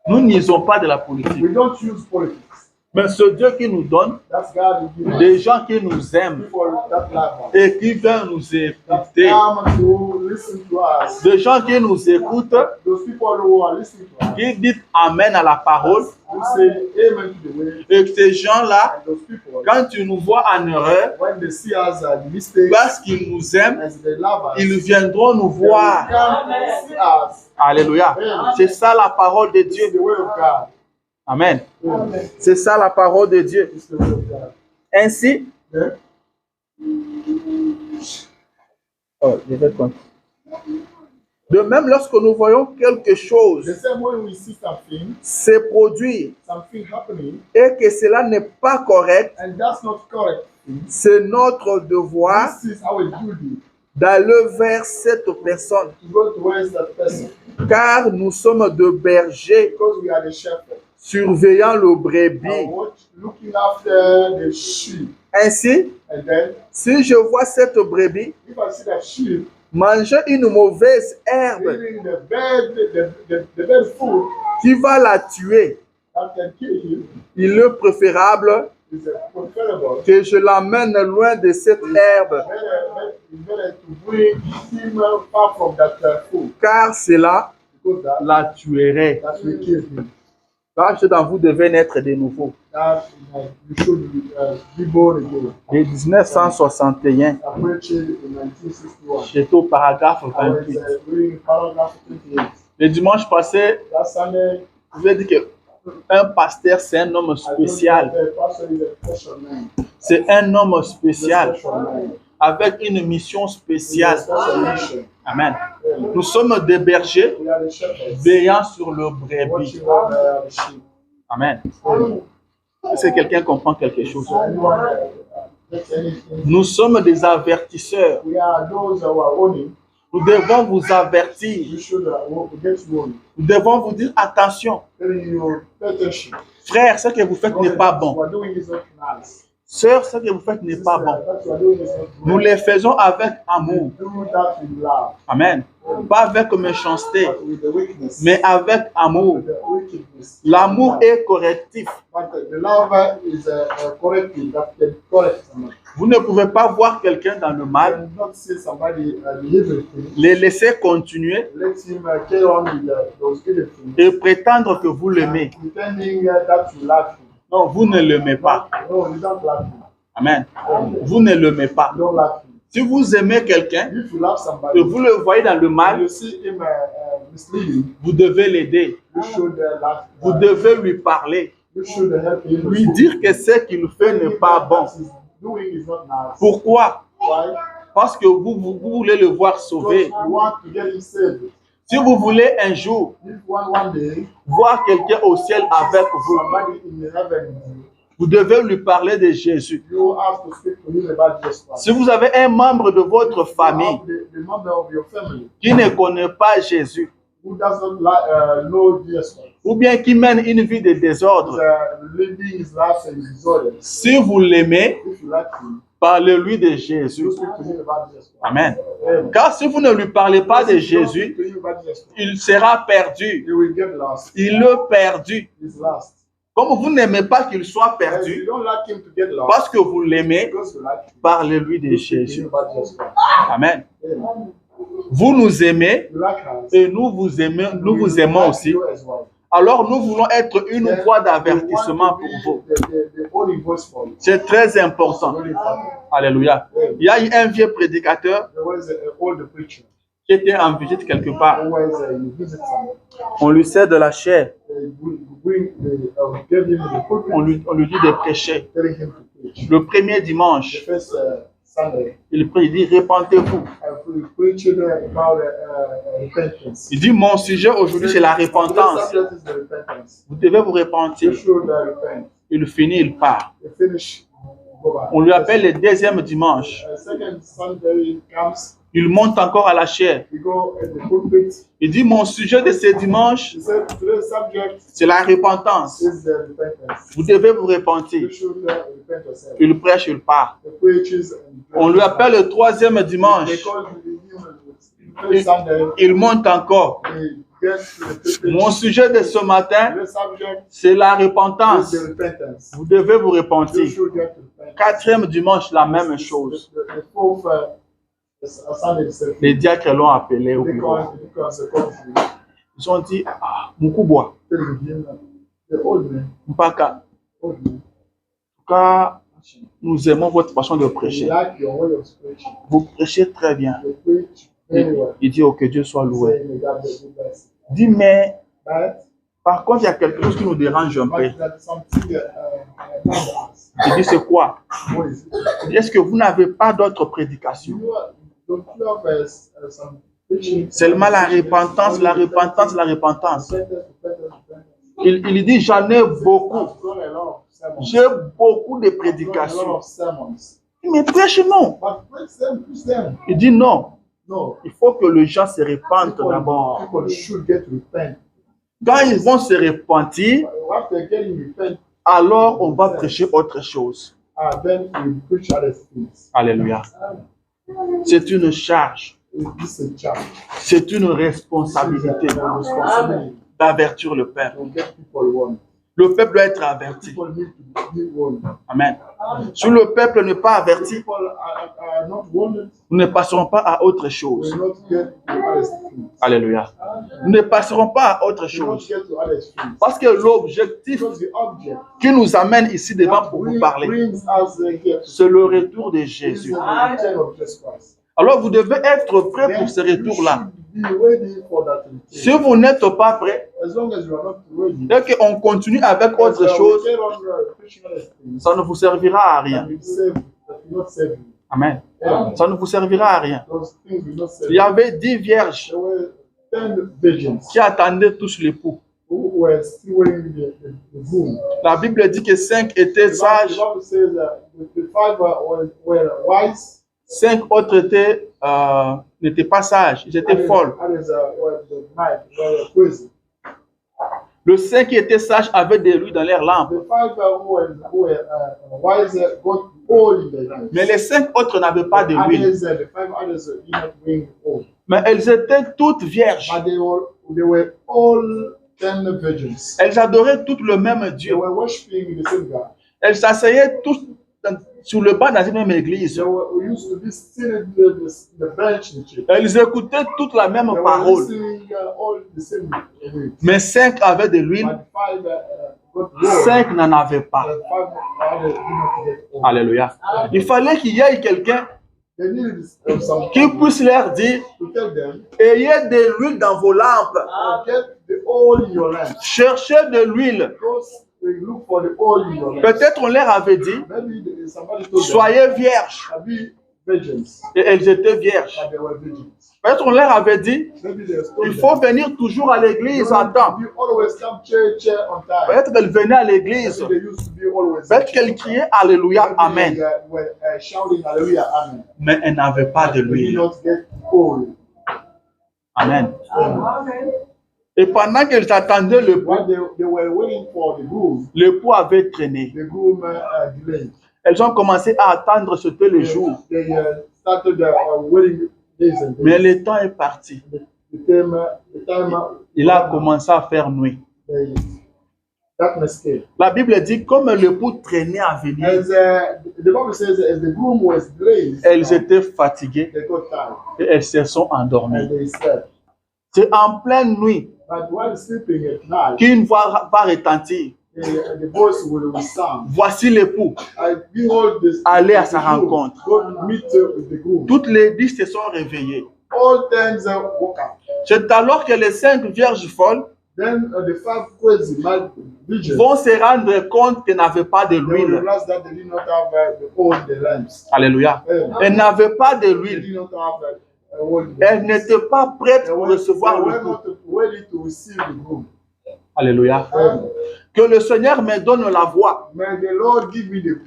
Nous n'y sommes pas de la politique. We don't use politics. Mais c'est Dieu qui nous donne That's God who gives us des gens qui nous aiment people that love us. et qui viennent nous That écouter. come to listen to us. Des gens qui nous écoutent, Those people who are listening to us, qui disent Amen à la parole. who say amen to the way. Et ces gens-là, And those people, quand tu nous vois en erreur, when they see us mistakes, parce qu'ils nous aiment, as they love us, ils viendront nous they will voir. come to see us. Alléluia. C'est ça la parole de It's Dieu. the way of God. Amen. Amen. C'est ça la parole de Dieu. It's the way of God. Ainsi, Yeah? de même, lorsque nous voyons quelque chose The same way we see something, se produire something happening, et que cela n'est pas correct, and that's not correct. c'est notre devoir This is our duty d'aller vers cette personne, to go towards that person car nous sommes de bergers because we are the shepherd. surveillant le And brebis. looking after the sheep. Ainsi, And then, si je vois cette brebis if I see that sheep manger une mauvaise herbe eating the bad food qui va la tuer, that can kill him, il est préférable is preferable. que je l'emmène loin de cette herbe, It's better to bring him far from that food car cela because la tuerait. that will kill him. Car dans vous devez naître de nouveau. That you should be born again. De 1961, Approaching in 1961. j'étais au paragraphe I was 28. reading paragraph 28. Le dimanche passé, That Sunday, je vous ai dit qu'un pasteur, c'est un homme I told you spécial. that the pastor is a special man. C'est un homme He's a spécial. special man. avec une mission with a spéciale. special mission. Amen. Nous sommes des bergers We are the shepherds veillant sur le brebis. watching over the sheep. Amen. Est-ce que quelqu'un comprend quelque chose? So anyone gets anything? Nous sommes des avertisseurs. We are those who are owning. Nous devons vous avertir. We should get warned. Nous devons vous dire attention. Telling you, pay attention. Frère, ce que vous faites n'est pas bon. What you are doing is not nice. Sœur, ce que vous faites n'est pas bon. What you are doing is not Nous les faisons avec amour. Do that with love, Amen. Pas avec méchanceté, but with the weakness. mais avec amour. With the wickedness. L'amour est correctif. But the love is a corrective that can correct someone. Vous ne pouvez pas voir quelqu'un dans le You mal, cannot see somebody the evil thing. les laisser continuer Let him carry on with those evil things. et prétendre que vous l'aimez. Pretending that you love him. Non, vous ne l'aimez pas. No, you don't love him. Amen. Vous ne l'aimez pas. You don't love him. Si vous aimez quelqu'un If you love et somebody, vous le voyez dans le and mal, you see him misleading, vous devez l'aider. you should love him. Vous devez lui parler, You should help him. lui dire que ce qu'il fait n'est pas bon. What he's doing is not nice. Pourquoi? Why? Parce que vous voulez le voir sauvé. Because you want to get him saved. Si vous voulez un jour If one day voir quelqu'un au ciel avec vous, somebody in heaven, vous devez lui parler de Jésus. you have to speak to him about Jesus Christ. Si vous avez un membre de votre famille The member of your family qui ne connaît pas Jésus, who doesn't know Jesus Christ, ou bien qui mène une vie de désordre, living his life in disorder. si vous l'aimez, If you like him, parlez-lui de you Jésus. speak to him about Jesus Christ. Amen. Amen. Car si vous ne lui parlez pas de If you don't Jésus, speak to him about Jesus Christ, il sera perdu. he will get lost. Il est perdu. He's lost. Comme vous n'aimez pas qu'il soit If you perdu, don't like him to get lost, parce que vous l'aimez, because you like him, parlez-lui de you speak to him Jésus. about Jesus Christ. Amen. Amen. Vous nous aimez You like us. et nous vous aimons aussi. You as well. Alors nous voulons être une Then voix we d'avertissement want to pour be vous. the only voice for you. C'est très important. Very important. Alléluia. Il y a eu un vieux prédicateur There was an old preacher. qui était en visite quelque part. Always you visit someone. On lui sert de la chair. Gave him the pulpit, On lui dit de prêcher. telling him to preach. Le premier The dimanche, first Sunday, il prie, il dit repentez-vous. I preached about repentance. Il dit mon sujet aujourd'hui c'est la The repentance. subject is the repentance. Vous devez vous repentir. You should repent. Il finit, il part. You finish, go back. On lui appelle le deuxième dimanche. Second Sunday comes, Il monte encore à la chair. we go at the pulpit. Il dit mon sujet de ce dimanche He said, today's subject c'est la repentance. is the repentance. Vous devez vous repentir. You should repent yourself. Il prêche, il part. The preachers and On lui appelle le troisième dimanche. they call him the Sunday. Il monte encore. They get to the pulpit. Mon sujet de ce matin, The subject c'est la is repentance. the repentance. Vous devez vous You repentir. should get to repent. Quatrième dimanche, la même chose. The fourth Sunday, Les diacres l'ont appelé au they bureau. call Ils ont dit, ah, Mukubwa, the old man, Mpaka. En old man. tout cas, nous aimons votre façon de We prêcher. like your way of preaching. Vous prêchez très bien. You preach very well. Il dit, oh, que Dieu soit loué. Say, may God bless you guys. Il dit, mais But par contre, il y a quelque chose qui nous dérange un peu. that's something bothers us. Il dit, c'est quoi? What is it? Il dit, est-ce que vous n'avez pas d'autres prédications? Don't you have some preaching? Seulement la repentance, la repentance, la repentance. Repentance. Il dit, j'en ai beaucoup. I've done a lot of sermons. J'ai beaucoup de I've done a lot prédications. of sermons. Mais prêche non. But preach them. Il dit non. No. Il faut que les gens se repentent d'abord. People should get to repent. Quand ils vont se repentir, After getting repent, alors on va prêcher autre chose. then we preach other things. Alléluia. C'est une charge. This is a charge. C'est une responsabilité Responsibility d'avertir le peuple. to get people warned. Le peuple doit être averti. People need to be warned. Amen. Si le peuple n'est pas averti, People are not warned. nous ne passerons pas à autre We chose. will not get to other things. Alléluia. Nous ne passerons pas à autre We will not chose. get to other things. Parce que l'objectif Because the object qui nous amène ici devant pour vous parler, brings us here to c'est le retour de is Jésus. the return of Jesus Christ. Alors vous devez être prêt pour ce Then you retour-là. should be ready for that return. Si vous n'êtes pas prêt As long as you are not ready, et qu'on continue avec autre chose, preaching other things, ça ne vous servira à rien. that will not save you. Amen. Amen. Ça ne vous servira à rien. Those things will not save Il y you. avait 10 vierges There were 10 virgins qui attendaient tous l'époux. who were still waiting the groom. La Bible dit que 5 étaient The sages, Bible says that the 5 were wise. 5 autres n'étaient pas sages, ils étaient folles. Others were the night, were crazy. Le 5 qui était sage avait des louis dans leurs lampes. The 5 who were wise got oil in their hands. Mais les 5 autres n'avaient pas de l'huile. The 5 others did not bring oil. Mais elles étaient toutes vierges. But they were all 10 virgins. Elles adoraient toutes le même They Dieu. were worshiping the same God. Elles s'asseyaient tous sur le banc dans une même église. They were used to be sitting the bench in church. Elles écoutaient toute la même They were parole. listening all the same way. Mais 5 avaient de l'huile, But 5 got oil. 5 n'en avaient pas. The 5 others did not get oil. Alléluia. Il fallait qu'il y ait quelqu'un They needed some qui puisse leur dire, to tell them, ayez de l'huile dans vos lampes. get the oil in your lamp. Cherchez de l'huile. Go look for the oil in your lamp. Peut-être on leur avait dit, Maybe somebody told them, soyez vierges. be virgins. Et elles étaient vierges. But they were virgins. Peut-être on leur avait dit, Maybe they told il them, faut venir toujours à l'église à temps. you always come church on time. Peut-être qu'elles venaient à l'église. Maybe they used to be always Peut-être qu'elles criaient Alléluia, Amen. They were shouting hallelujah, amen. Mais elles n'avaient pas de They did l'huile. not get oil. Amen. Et pendant qu'elles attendaient l'époux, While they were waiting for the groom, l'époux avait traîné. the groom delayed. Elles ont commencé à attendre ce que le jour. They started waiting days and Mais days. le temps est parti. The time Il a commencé à faire nuit. the darkness came. La Bible dit, comme l'époux traînait à venir, As the Bible says, as the groom was delayed, elles étaient fatiguées they got tired et elles se sont endormies. and they slept. C'est en pleine nuit But while sleeping at night, qu'une voix va retentir. the voice will sound. Voici l'époux. Behold, Allez à sa the groom. rencontre. Go meet with the groom. Toutes les 10 se sont réveillées. All 10 woke up. C'est alors que les 5 vierges folles Then the 5 crazy mad virgins, vont se rendre compte qu'elles n'avaient pas de they will l'huile. realize that they did not have the oil in the lamps. Alléluia. Elles n'avaient pas de They l'huile. did not have oil in the Elles lamps. n'étaient pas prêtes They pour were recevoir le not coup. ready to receive the groom. Alléluia. Que le Seigneur me donne la voix. May the Lord give me the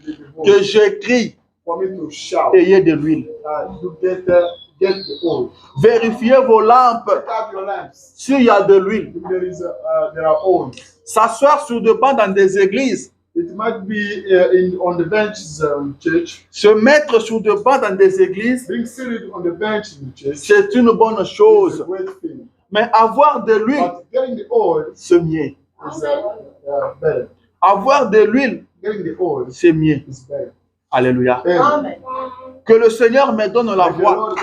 Que voice je crie, for me to shout, ayez de l'huile. to get the oil. Vérifiez vos lampes Check out your lamps. s'il y a de l'huile. If there are oil. S'asseoir sur le banc dans des églises, It might be on the benches in church. se mettre sur le banc dans des églises, Being seated on the bench in the church c'est une bonne is a chose. great thing. Mais avoir de l'huile, But getting the oil c'est mieux. is better. Avoir de l'huile, Getting the oil c'est mieux. is better. Alléluia. Amen. Que le Seigneur me donne la May the voix, Lord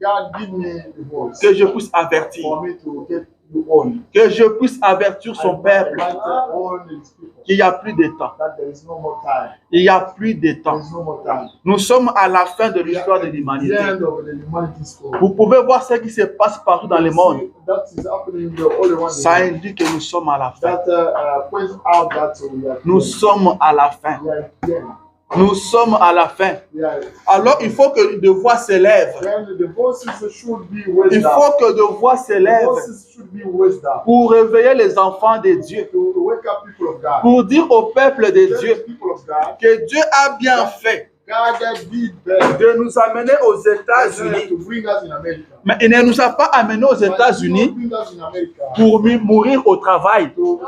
God give me the voice que je puisse avertir, for me to get the oil. que je puisse avertir son peuple I might warn his people qu'il n'y a plus de temps. that there is no more time. Il n'y a plus de There temps. is no more time. Nous sommes à la fin de l'histoire de The l'humanité. end of the humanity story. Vous pouvez voir ce qui se passe partout dans le monde. That is happening in the only one. Ça indique que nous sommes à la fin. That points out that we are Nous sommes à la fin. we are here. Nous sommes à la fin. We are Alors il faut que de voix s'élève. when the voices should be Il raised faut up. que de voix The s'élève voices should be raised up pour réveiller les enfants de Dieu. to wake up people of God. Pour dire au peuple de Tell Dieu the people of God, que Dieu a bien fait God that did better de nous amener aux États-Unis. to bring us in America. Mais il ne nous a pas amenés aux But he États-Unis bring us in America pour mourir au travail, to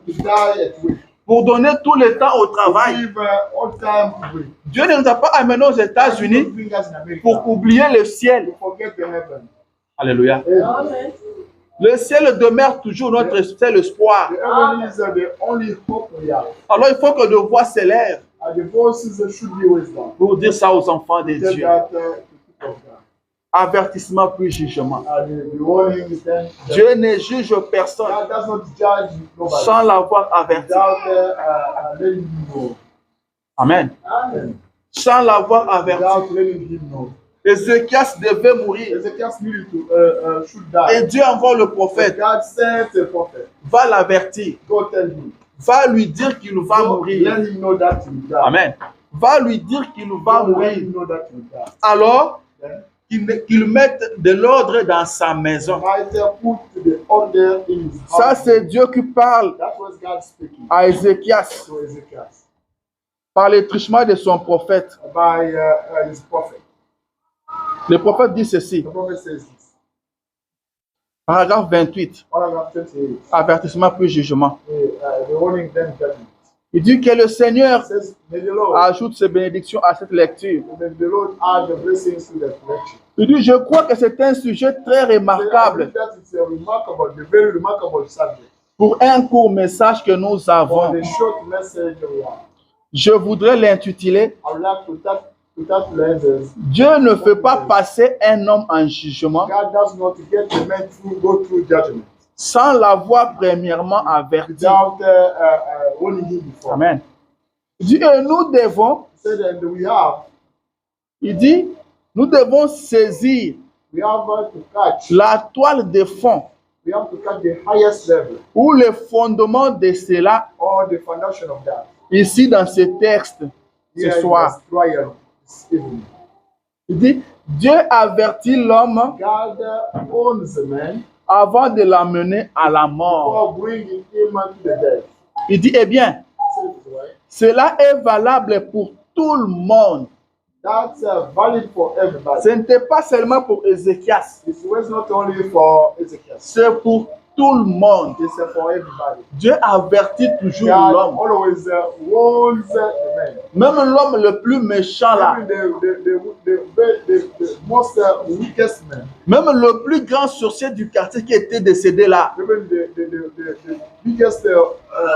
die at work. pour donner tout le temps au To travail. give all time to work. Dieu ne nous a pas amenés aux God États-Unis bring us in America pour oublier le ciel. to forget the heaven. Alléluia. Amen. Le ciel demeure toujours notre seul espoir. The heaven is the only hope we have. Alors il faut que de voix s'élève And the voices should be raised up. pour dire ça aux enfants de Tell Dieu. that to people of God. Avertissement puis jugement. And the warning is then Dieu ne juge personne God does not judge nobody sans l'avoir averti. without letting him know. Amen. Amen. Sans l'avoir averti. Without letting him know. Ézéchias devait mourir. Ezekiel needed to should die. Et Dieu envoie le But prophète. God sent a prophet. Va l'avertir. Go tell him. Va lui dire qu'il va Go mourir. let him know that he will die. Amen. va lui dire qu'il va Don't let mourir, him know that you die. alors Then qu'il mette de l'ordre dans sa maison. might put the order in his Ça, house. c'est Dieu qui parle That was God speaking à Ézéchias to Ezekiel par le truchement de son prophète. by his prophet. Le prophète dit ceci, The prophet says this. paragraphe 28, Paragraph 28. avertissement puis jugement. The warning then judgment. Il dit que le Seigneur It says, may the Lord, ajoute ses bénédictions à cette lecture. may the Lord add the blessings to that lecture. Il dit, je crois que c'est un sujet très I remarquable believe that it's a remarkable, a very remarkable subject. pour un court message que nous For avons. the short message we have, Je voudrais l'intituler, I would like to touch lenses. Dieu ne fait pas passer un homme en jugement God does not get the man to go through judgment sans l'avoir premièrement averti. without warning him before. Amen. Il dit, et nous devons, He said, and we have nous devons saisir to catch, la toile de fond we have to catch the highest level ou le fondement de cela or the foundation of that. ici dans ce texte ce Here in soir. this trial this evening. Il dit, Dieu avertit l'homme God owns the man avant de l'amener à la mort. before bringing him to the death. Il dit, eh bien, Says this way. cela est valable pour tout le monde. That's valid for everybody. Ce n'était pas seulement pour Ézéchias, It was not only for Ezekiel. c'est pour tout le monde. It's for everybody. Dieu avertit toujours God l'homme. always warns the man. Même l'homme le plus méchant là, Even the most weakest man, même le plus grand sorcier du quartier qui était décédé là, even the biggest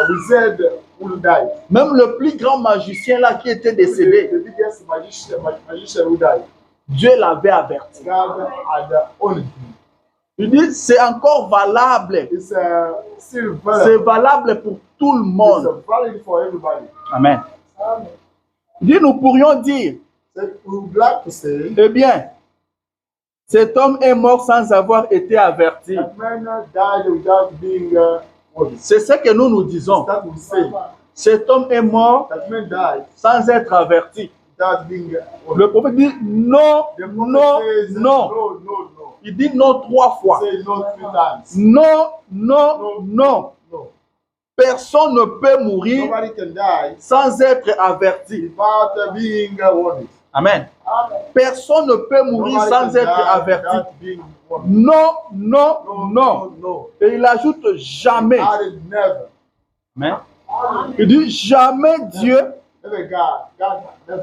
wizard will die. même le plus grand magicien là qui était décédé, The biggest magician will die. Dieu l'avait averti. God had owned him. Il dit, c'est encore valable. It's still C'est valid. valable pour tout le monde. It's valid for everybody. Amen. Il dit, nous pourrions dire, So we would like to say eh bien, cet homme est mort sans avoir été averti. that man died without being warned. C'est ce que nous disons. That we say Cet homme est mort that man died sans être averti. without being warned. Le prophète dit non, The prophet non, says non. no, no, no. Il dit non 3 fois. Say no 3 times. Non, non, non. No. Personne ne peut mourir Nobody can die sans être averti. without being warned. Amen. Personne ne peut mourir Nobody sans can être die averti. without being warned. Non, non, No, non. no, no. Et il ajoute jamais. Added never. Amen. Il dit jamais Dieu. Never God never.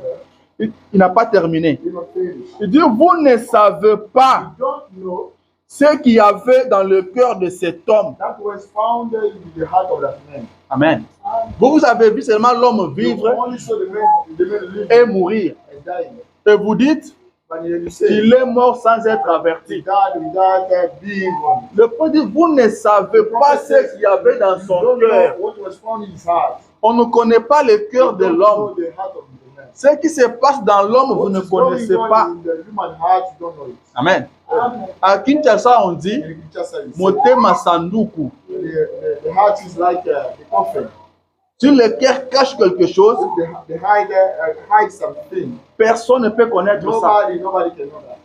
Il n'a pas terminé. He not finished. Il dit, vous ne savez pas You don't know ce qu'il y avait dans le cœur de cet homme. that was found in the heart of that man. Amen. Vous avez vu seulement l'homme vivre You only saw the man living et mourir. and dying. Et vous dites But then you say qu'il est mort sans être he averti. died without being warned. Le prophète dit, vous ne savez pas ce qu'il y avait dans You son don't cœur. know what was found in his heart. On ne connaît pas le cœur de You don't l'homme. know the heart of the man. Ce qui se passe dans l'homme, vous What ne is going connaissez on pas. in the human heart, you don't know it. Amen. À Kinshasa, on dit, And Kinshasa is- Motema Sanduku. the heart is like the coffin. Si le cœur cache quelque chose, The hide something. personne ne peut connaître ça. Nobody can know that.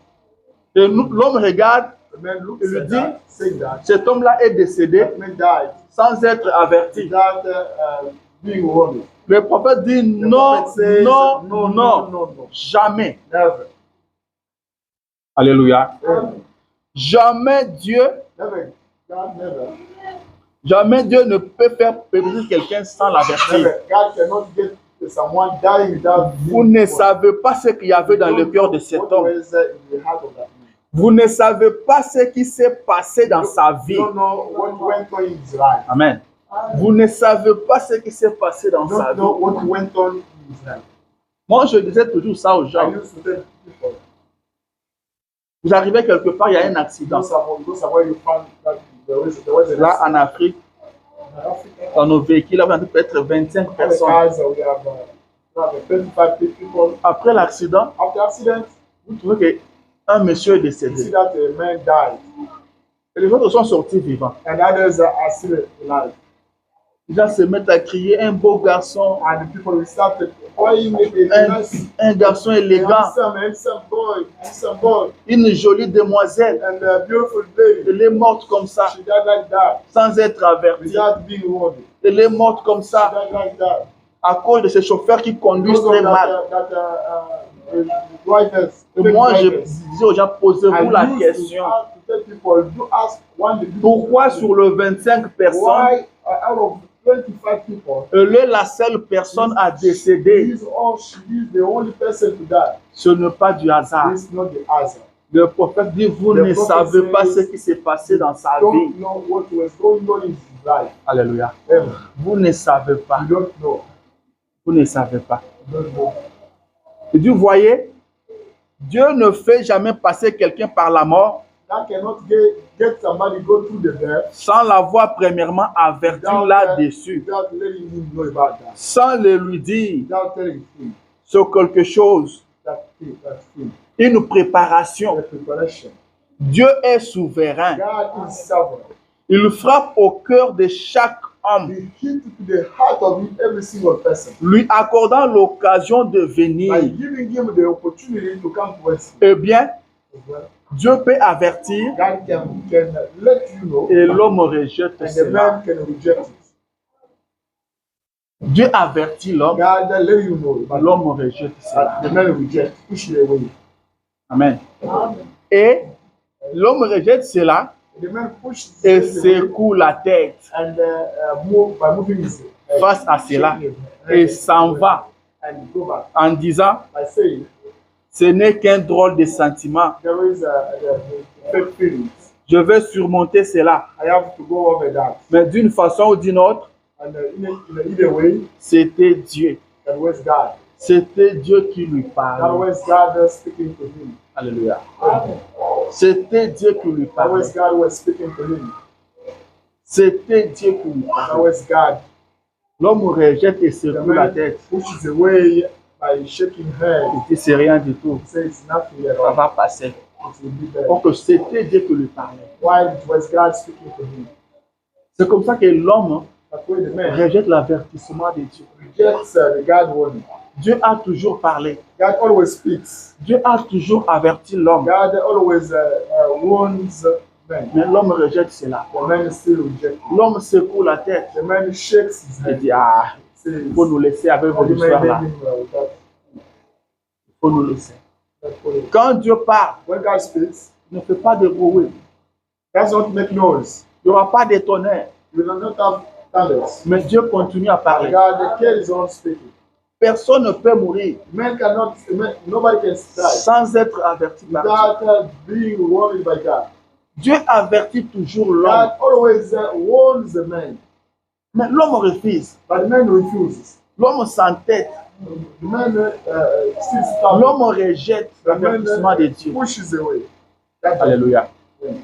Et l'homme regarde, The man looks Il at dit- that, saying that cet homme-là est décédé that man died sans être averti. without being warned. Le prophète dit The non, prophet says, non, no, non, no. jamais. Never. Alléluia. Never. Jamais Dieu, God never. jamais Dieu ne peut faire périr quelqu'un sans l'avertir. Never. God cannot get someone dying without Vous ne savez pas ce qu'il y avait dans le cœur de cet what homme. was in the heart of that man. Vous ne savez pas ce qui s'est passé dans sa vie. You don't know what went on in his life. Amen. Vous ne savez pas ce qui s'est passé dans You sa don't vie. know what went on in his life. Moi, je disais toujours ça aux I gens. used to tell people, Vous arrivez quelque part, il y a un accident. you go somewhere, you found that there was a Là, en Afrique, in Africa. dans nos véhicules, là, on peut être 25 All the personnes. cars, we have 25 people. Après l'accident, After accident, vous trouvez qu'un monsieur est you see décédé. that a man died, Et les autres sont sortis vivants. and others are still alive. Les gens se mettent à crier un beau garçon, and the people will start crying un garçon élégant, handsome boy, une jolie demoiselle. and a beautiful lady. Elle est morte comme ça, She died like that, sans être avertie. without being warned. Elle est morte comme She ça, died like that. à cause de ces chauffeurs qui conduisent Because très of mal. drivers. Et moi, je disais aux gens, posez-vous la question. Pourquoi sur le 25 personnes, Why out of 25 people, elle est la seule personne à décéder? she is the only person to die? Ce n'est pas du hasard. This is not the answer. Le prophète dit, vous Le ne prophète savez pas says, ce qui s'est passé dans sa vie. Don't know what was going on in his life. Alléluia. Amen. Vous ne savez pas. You don't know. Vous ne savez pas. You don't know. Et vous voyez, Dieu ne fait jamais passer quelqu'un par la mort God cannot get somebody go through the death sans l'avoir premièrement averti là-dessus, without letting him know about that. sans le lui dire Without telling him sur quelque chose, that thing, une préparation. the preparation. Dieu est souverain. God is sovereign. Il frappe au cœur de chaque homme, He hit to the heart of every single person lui accordant l'occasion de venir. by giving him the opportunity to come to us. Eh bien, Dieu peut avertir God can let you know, et l'homme rejette and the cela. man can reject it. Dieu avertit l'homme, God let you know, but l'homme rejette cela. the man reject, push it away. Amen. Et l'homme rejette cela The man pushes et it away secoue la tête and move by moving his head, face à cela shaking his et head s'en va and go back. en disant, I say ce n'est qu'un drôle de sentiment. there is a fake feelings. Je vais surmonter cela. I have to go over that. Mais d'une façon ou d'une autre, And in either way, c'était Dieu. that was God. C'était Dieu qui lui That parlait. was God speaking to him. Alléluia. C'était Dieu qui lui That parlait. was God was speaking to him. C'était Dieu qui lui That parlait. was God. L'homme rejette et The secoue la man tête. pushes away by shaking head. Il dit, c'est rien du tout. He says nothing at Ça all. va passer. It will be there. Donc c'était Dieu qui lui parlait. Why it was God speaking to him? C'est comme ça que l'homme That's why the man rejette l'avertissement de Dieu. rejects the God warning. Dieu a toujours parlé. God always speaks. Dieu a toujours averti l'homme. God always warns men. Mais l'homme rejette cela. The man still rejects. L'homme secoue la tête. The man shakes his Il head. dit, ah, Says, il faut nous laisser avec vos "You may histoires là. leave him without Il faut nous laisser. that warning." Quand Dieu parle, When God speaks, ne fait pas de bruit. does not make noise. Il n'y aura pas de tonnerre. You will not have thunders. Mais Dieu continue à parler. God carries on speaking. Personne ne peut mourir Nobody can die sans être averti par Dieu. without being warned by God. Dieu avertit toujours l'homme. God always warns the man, Mais l'homme refuse. but the man refuses. L'homme s'entête. The man still stubborn. L'homme rejette The man l'avertissement de Dieu. pushes away. That's Alléluia. it.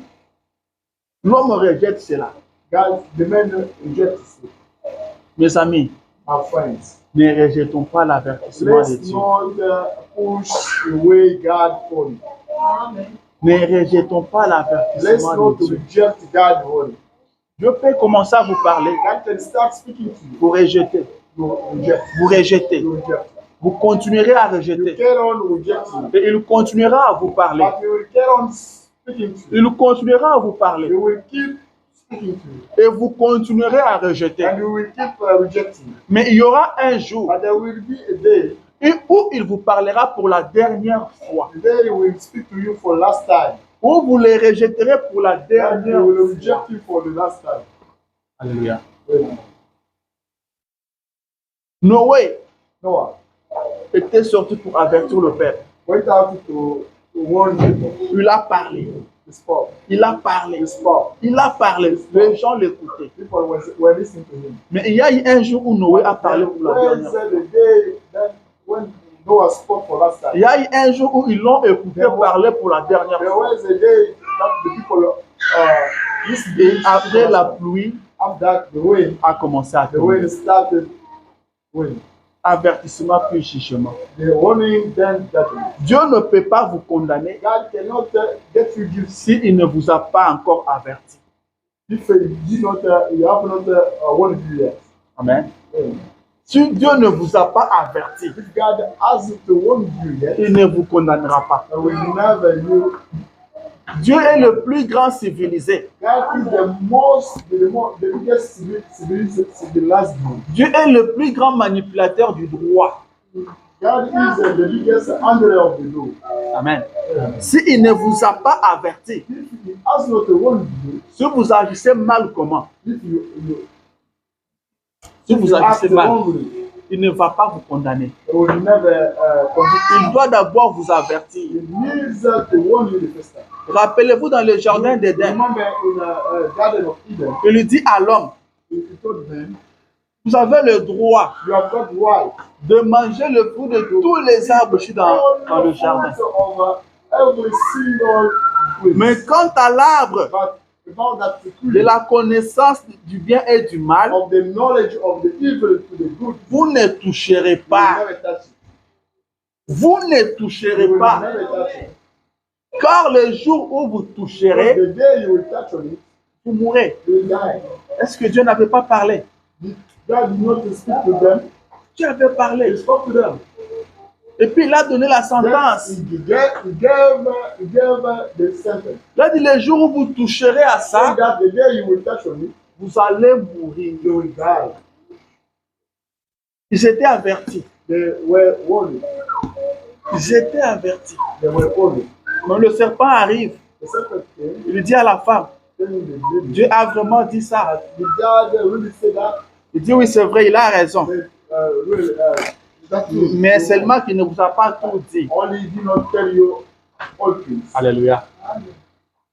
L'homme rejette cela. God, the man rejects it. Mes amis, Our friends, ne rejetons pas l'avertissement de let's Dieu. not push away God warning. Ne rejetons pas Let's l'avertissement not de Dieu. reject God warning. Dieu peut commencer à vous parler. God can start speaking to you. Vous rejetez. You reject. Vous rejetez. You reject. Vous continuerez à You rejeter. carry on rejecting. Et il continuera à vous parler. But you will carry on speaking to you. Il continuera à vous parler. You will keep speaking to you. Et vous continuerez à rejeter. And you will keep rejecting. Mais il y aura un jour But there will be a day, où il vous parlera pour la dernière fois. the day he will speak to you for last time. Où vous les rejetterez pour la And dernière you will fois. reject you for the last time. Alléluia. Amen. Noé Noah était sorti pour avertir le peuple. went out to warn people. Il a parlé. He spoke. Il a parlé. He spoke. Il a parlé. Les gens l'écoutaient. People were listening to him. Mais il y a eu un jour où Noé a parlé pour la Where is dernière fois. the day that when Noah spoke for last Il time? y a eu un jour où ils l'ont écouté parler pour la dernière There fois. was a day that the people listened. Et après la pluie After that, the wind a commencé à tomber. started wind. Avertissement puis jugement. The warning then judgment. Dieu ne peut pas vous condamner God cannot get you guilty s'il ne vous a pas encore averti. if you have not warned you yet. Amen. Mm. Si Dieu ne vous a pas averti, If God hasn't warned you yet, il ne vous condamnera pas. I will never you. Dieu est le plus grand civilisé. God is the biggest civilized man. Dieu est le plus grand manipulateur du droit. God is the biggest handler of the law. Amen. S'il ne vous a pas averti, If he has not warned you, si vous agissez mal comment? if you Si vous agissez act mal, wrongly, il ne va pas vous condamner. he will never convict Il doit d'abord vous avertir. you. He needs to warn you the first time. Rappelez-vous dans le jardin d'Éden, Remember in the Garden of Eden, il lui dit à l'homme, he told them, vous avez le droit you have got right de manger le fruit de tous les arbres ici dans le jardin. over every single fruit. Mais quant à l'arbre But about that de tree la connaissance du bien et du mal, of the knowledge of the evil to the good, vous ne toucherez you will pas. never touch it. Vous ne You toucherez will pas. never touch it. Car le jour où vous toucherez, The day you will touch on it, vous mourrez. you will die. Est-ce que Dieu n'avait pas parlé? God did not speak to them. Dieu avait parlé. He spoke to them. Et puis il a donné la Then sentence. he gave the sentence. Il a dit le jour où vous toucherez à So ça, that the day you will touch on it, vous allez mourir. you will die. Ils étaient avertis. They were warned. Ils étaient avertis. They were warned. Mais le serpent arrive. The serpent came, Il lui dit à la femme, telling the lady, Dieu a vraiment dit ça. did God really say that? Il dit oui, c'est vrai, il a raison. Really, that's true. Mais seulement qu'il ne vous a pas tout dit. Only he did not tell you all things. Alléluia.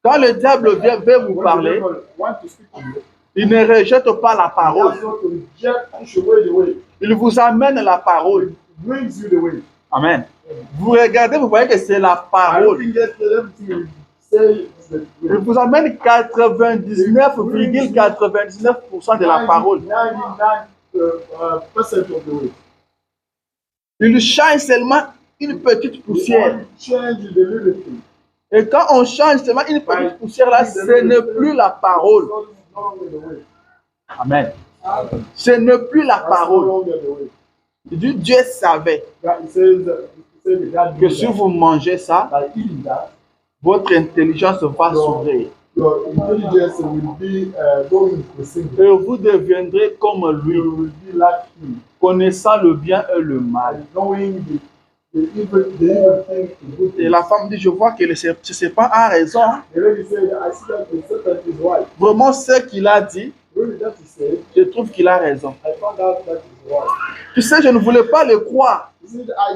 Quand le diable veut vous When the parler, devil wants to speak to you, il ne rejette pas la he parole. has not to reject, push away the way. Il vous amène la parole. He brings you the way. Amen. Vous regardez, vous voyez que c'est la parole. I think that everything you say is the Il truth. vous amène 99,99% de la parole. 99% of the way. Il change seulement une petite poussière. Only change the little thing. Et quand on change seulement une petite poussière là, ce n'est plus la parole. So it's no longer the way. Amen. Ce n'est plus la That's no parole. longer the way. Dieu savait God, he says that God que knew si that. vous mangez ça, By eating that, votre intelligence va s'ouvrir. your intelligence will be going to single. Et vous deviendrez comme lui, You will be like him, connaissant le bien et le mal. knowing the evil thing to good Et thing. la femme dit, je vois que ce serpent a raison. The lady said, I see that the serpent is right. Vraiment, ce qu'il a dit, Really, that he said, je trouve qu'il a raison. I found out that is right. Tu sais, je ne voulais pas le croire. He said, I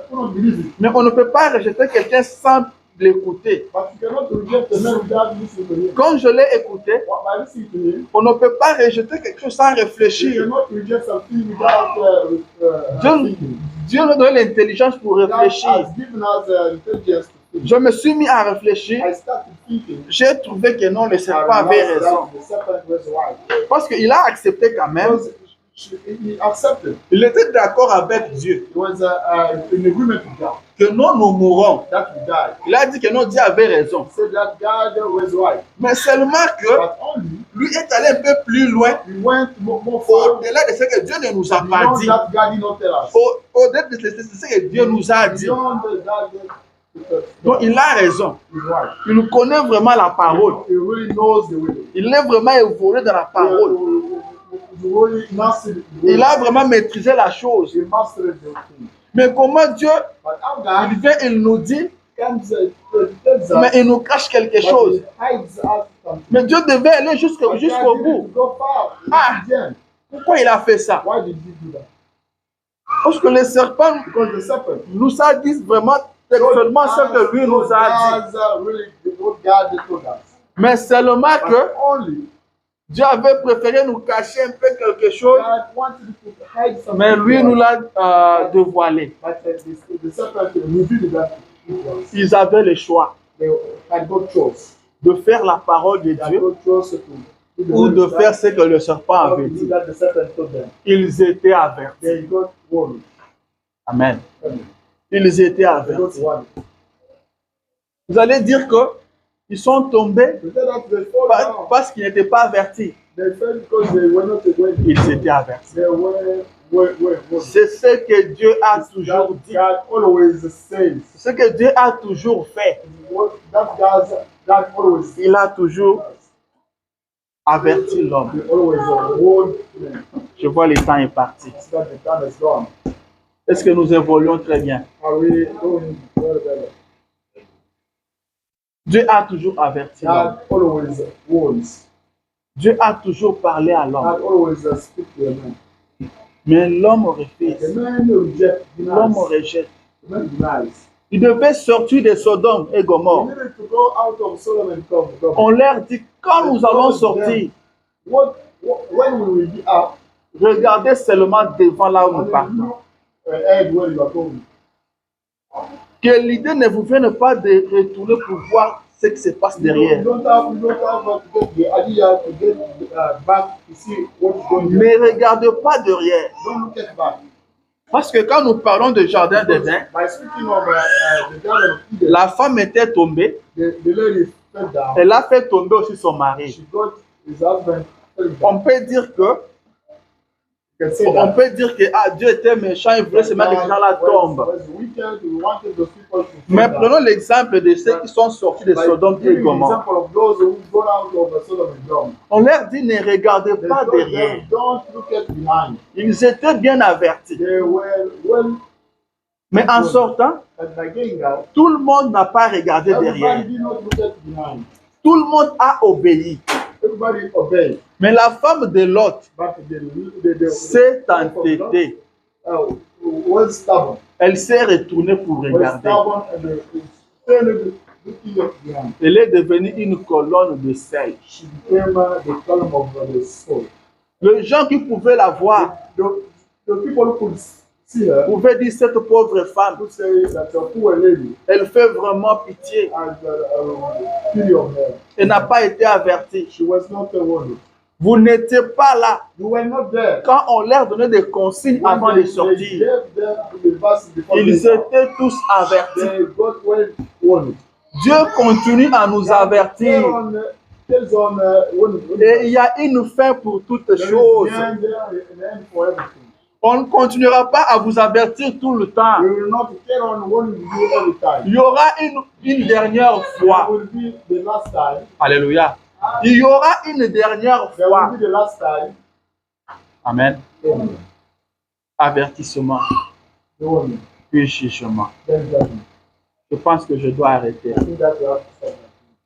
couldn't believe it. Mais on ne peut pas rejeter quelqu'un sans l'écouter. But you cannot reject the man without listening to him. Quand je l'ai écouté, By listening to him, on ne peut pas rejeter quelque chose sans you réfléchir. cannot reject something without Dieu, thinking. Dieu nous donne l'intelligence pour God réfléchir. has given us intelligence to think. Je me suis mis à réfléchir. I started thinking. J'ai trouvé que non, le serpent I avait realized raison. that the serpent was right. Parce qu'il a accepté quand même. Because he accepted. Il était d'accord avec Dieu. It was an agreement with God Que non, nous mourrons. that we died. Il a dit que non, Dieu avait raison. He said that God was right. Mais seulement que But only lui est allé un peu plus loin, we went more far au-delà de ce que Dieu ne nous a pas beyond dit. that God did not tell us. Au-delà de ce que Dieu nous a dit. Beyond that Donc il a raison. is right. Il connaît vraiment la parole. He really knows the way. Il est vraiment évolué dans la parole. He really mastered the way. Il a vraiment maîtrisé la chose. He mastered the thing. Mais comment Dieu, But how God il vient, il nous dit, comes tells mais us, il nous cache quelque but chose. he hides us something. Mais Dieu devait aller jusqu'au But God bout. didn't go far. Ah. He didn't. Pourquoi il a fait ça? Why did he do that? Parce que le serpent Because the serpent nous a dit vraiment seulement ce que lui nous a dit. Really what God told us. Mais seulement que But only Dieu avait préféré nous cacher un peu quelque chose, God wanted to hide something. mais lui nous l'a dévoilé. But the serpent revealed that it was. Ils avaient le choix They had got choice. de faire la parole de They had Dieu got choice to do the ou word de of God, faire ce que le serpent or avait to do dit. that the serpent told them. Ils étaient avertis. They got warned. Amen. Amen. Ils étaient They got avertis. warned. Vous allez dire que ils sont tombés They said that they fall down parce qu'ils n'étaient pas avertis. They felt because they were not aware. Ils s'étaient avertis. They were. C'est ce que Dieu a toujours dit. God always says. Ce que Dieu a toujours fait. God always. Il a toujours averti l'homme. He always warned them. Je vois le temps est parti. That the time is gone. Est-ce que nous évoluons très bien? Are we doing well? Dieu a toujours averti l'homme. God always warns. Dieu a toujours parlé à l'homme. God always speaks to a man. Mais l'homme refuse. The man rejects. L'homme rejette. The man denies. Il devait sortir de Sodome et He Gomorrhe. needed to go out of Sodom and Gomorrah. On leur dit, quand nous allons sortir, When we will be out, regardez seulement devant là où nous partons. look ahead where you are going. Que l'idée ne vous vienne pas de retourner pour voir ce qui se passe derrière. You don't have to get the idea to get back to see what's going on. Ne regardez pas derrière. Don't look at back. Parce que quand nous parlons de jardin d'Éden, By speaking of the Garden of Eden, la femme était tombée. the lady fell down. Elle a fait tomber aussi son mari. She got his husband fell down. On peut dire que You can say On that. peut dire que Dieu était méchant, il voulait seulement que ces gens-là tombent. Was wicked, we wanted those people to fall Mais down. prenons l'exemple de ceux qui sont sortis de By Sodome et giving Gomorrhe. example of those who got out of Sodom and Gomorrah. On leur dit ne regardez They pas told them, derrière. don't look at behind. Ils étaient bien avertis. They were well, Mais en sortant, and by getting out, tout le monde n'a pas regardé derrière. everybody did not look at behind. Tout le monde a obéi. Everybody obeyed. Mais la femme de Lot But s'est entêtée. Was stubborn. Elle s'est retournée pour Was regarder. stubborn and they started looking at behind. Elle est devenue une colonne de sel. She became the column of the soul. Les gens qui pouvaient la voir The people who could see her pouvaient dire cette pauvre femme, would say that a poor lady elle fait vraiment pitié. had pity on her. Elle n'a pas été avertie. She was not a woman. Vous n'étiez pas là You were not there. quand on leur donnait des consignes avant de They sortir. gave them the verse before Ils they étaient tous avertis. They got well warned. Dieu continue à nous avertir. Tells on Et il y a une fin pour toutes there is choses. the end there and the end for everything. On ne continuera pas à vous avertir tout le temps. We will not carry on warning you every time. Il y aura une dernière That fois. will be the last time. Alléluia. Il y aura une dernière That fois. will be the last time. Amen. Amen. Avertissement, The warning. puis jugement. Then judgment. Je pense que je dois arrêter. I think that you have to stop.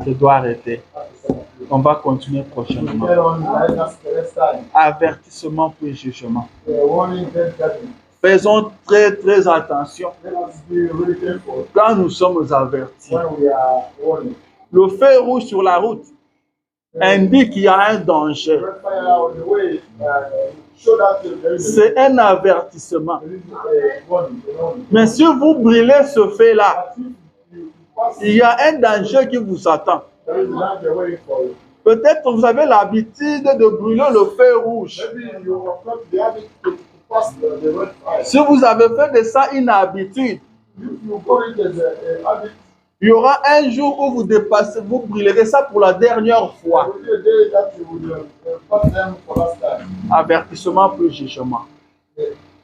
Je dois arrêter. Have to stop. On va continuer We prochainement. carry on right after the next time. Avertissement, puis jugement. The warning, then judgment. Faisons très attention Let us be really careful quand nous sommes avertis. when we are warning. Le feu rouge sur la route indique qu'il y a un danger. Red fire on the way, show that there is C'est un avertissement. a warning. Mais si vous brûlez ce feu-là, But if you pass, il y a un danger qui vous attend. there is a danger waiting for you. Peut-être que vous avez l'habitude de brûler le feu rouge. Maybe you have got the habit to pass the red fire. Si vous avez fait de ça une habitude, If you got it as a habit, il y aura un jour où vous dépassez, vous brûlerez ça pour la dernière there fois. will be a day that you will pass them for last time. Avertissement plus jugement.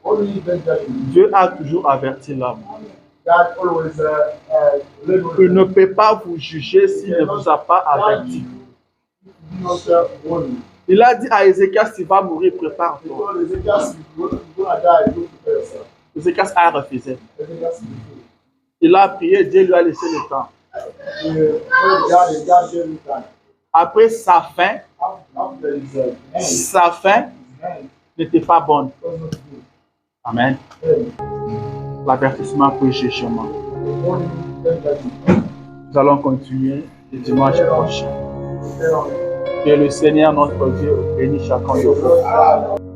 Only then judgment. Dieu a toujours averti l'homme. God always labels Il ne peut pas vous juger s'il ne vous a pas averti. warning. Il a dit à Ézéchias, tu vas mourir, prépare-toi. Because Ezekiel, you're gonna die, you prepare yourself. Ézéchias a refusé. Ezekiel, Il a prié, Dieu lui a laissé le temps. God gave him time. Après sa fin, After his hand, sa fin n'était pas bonne. was not good. Amen. L'avertissement pour le jugement. Warning, then judgment. Nous allons continuer le dimanche prochain. Then on. Que le Seigneur notre Dieu bénisse chacun de vous.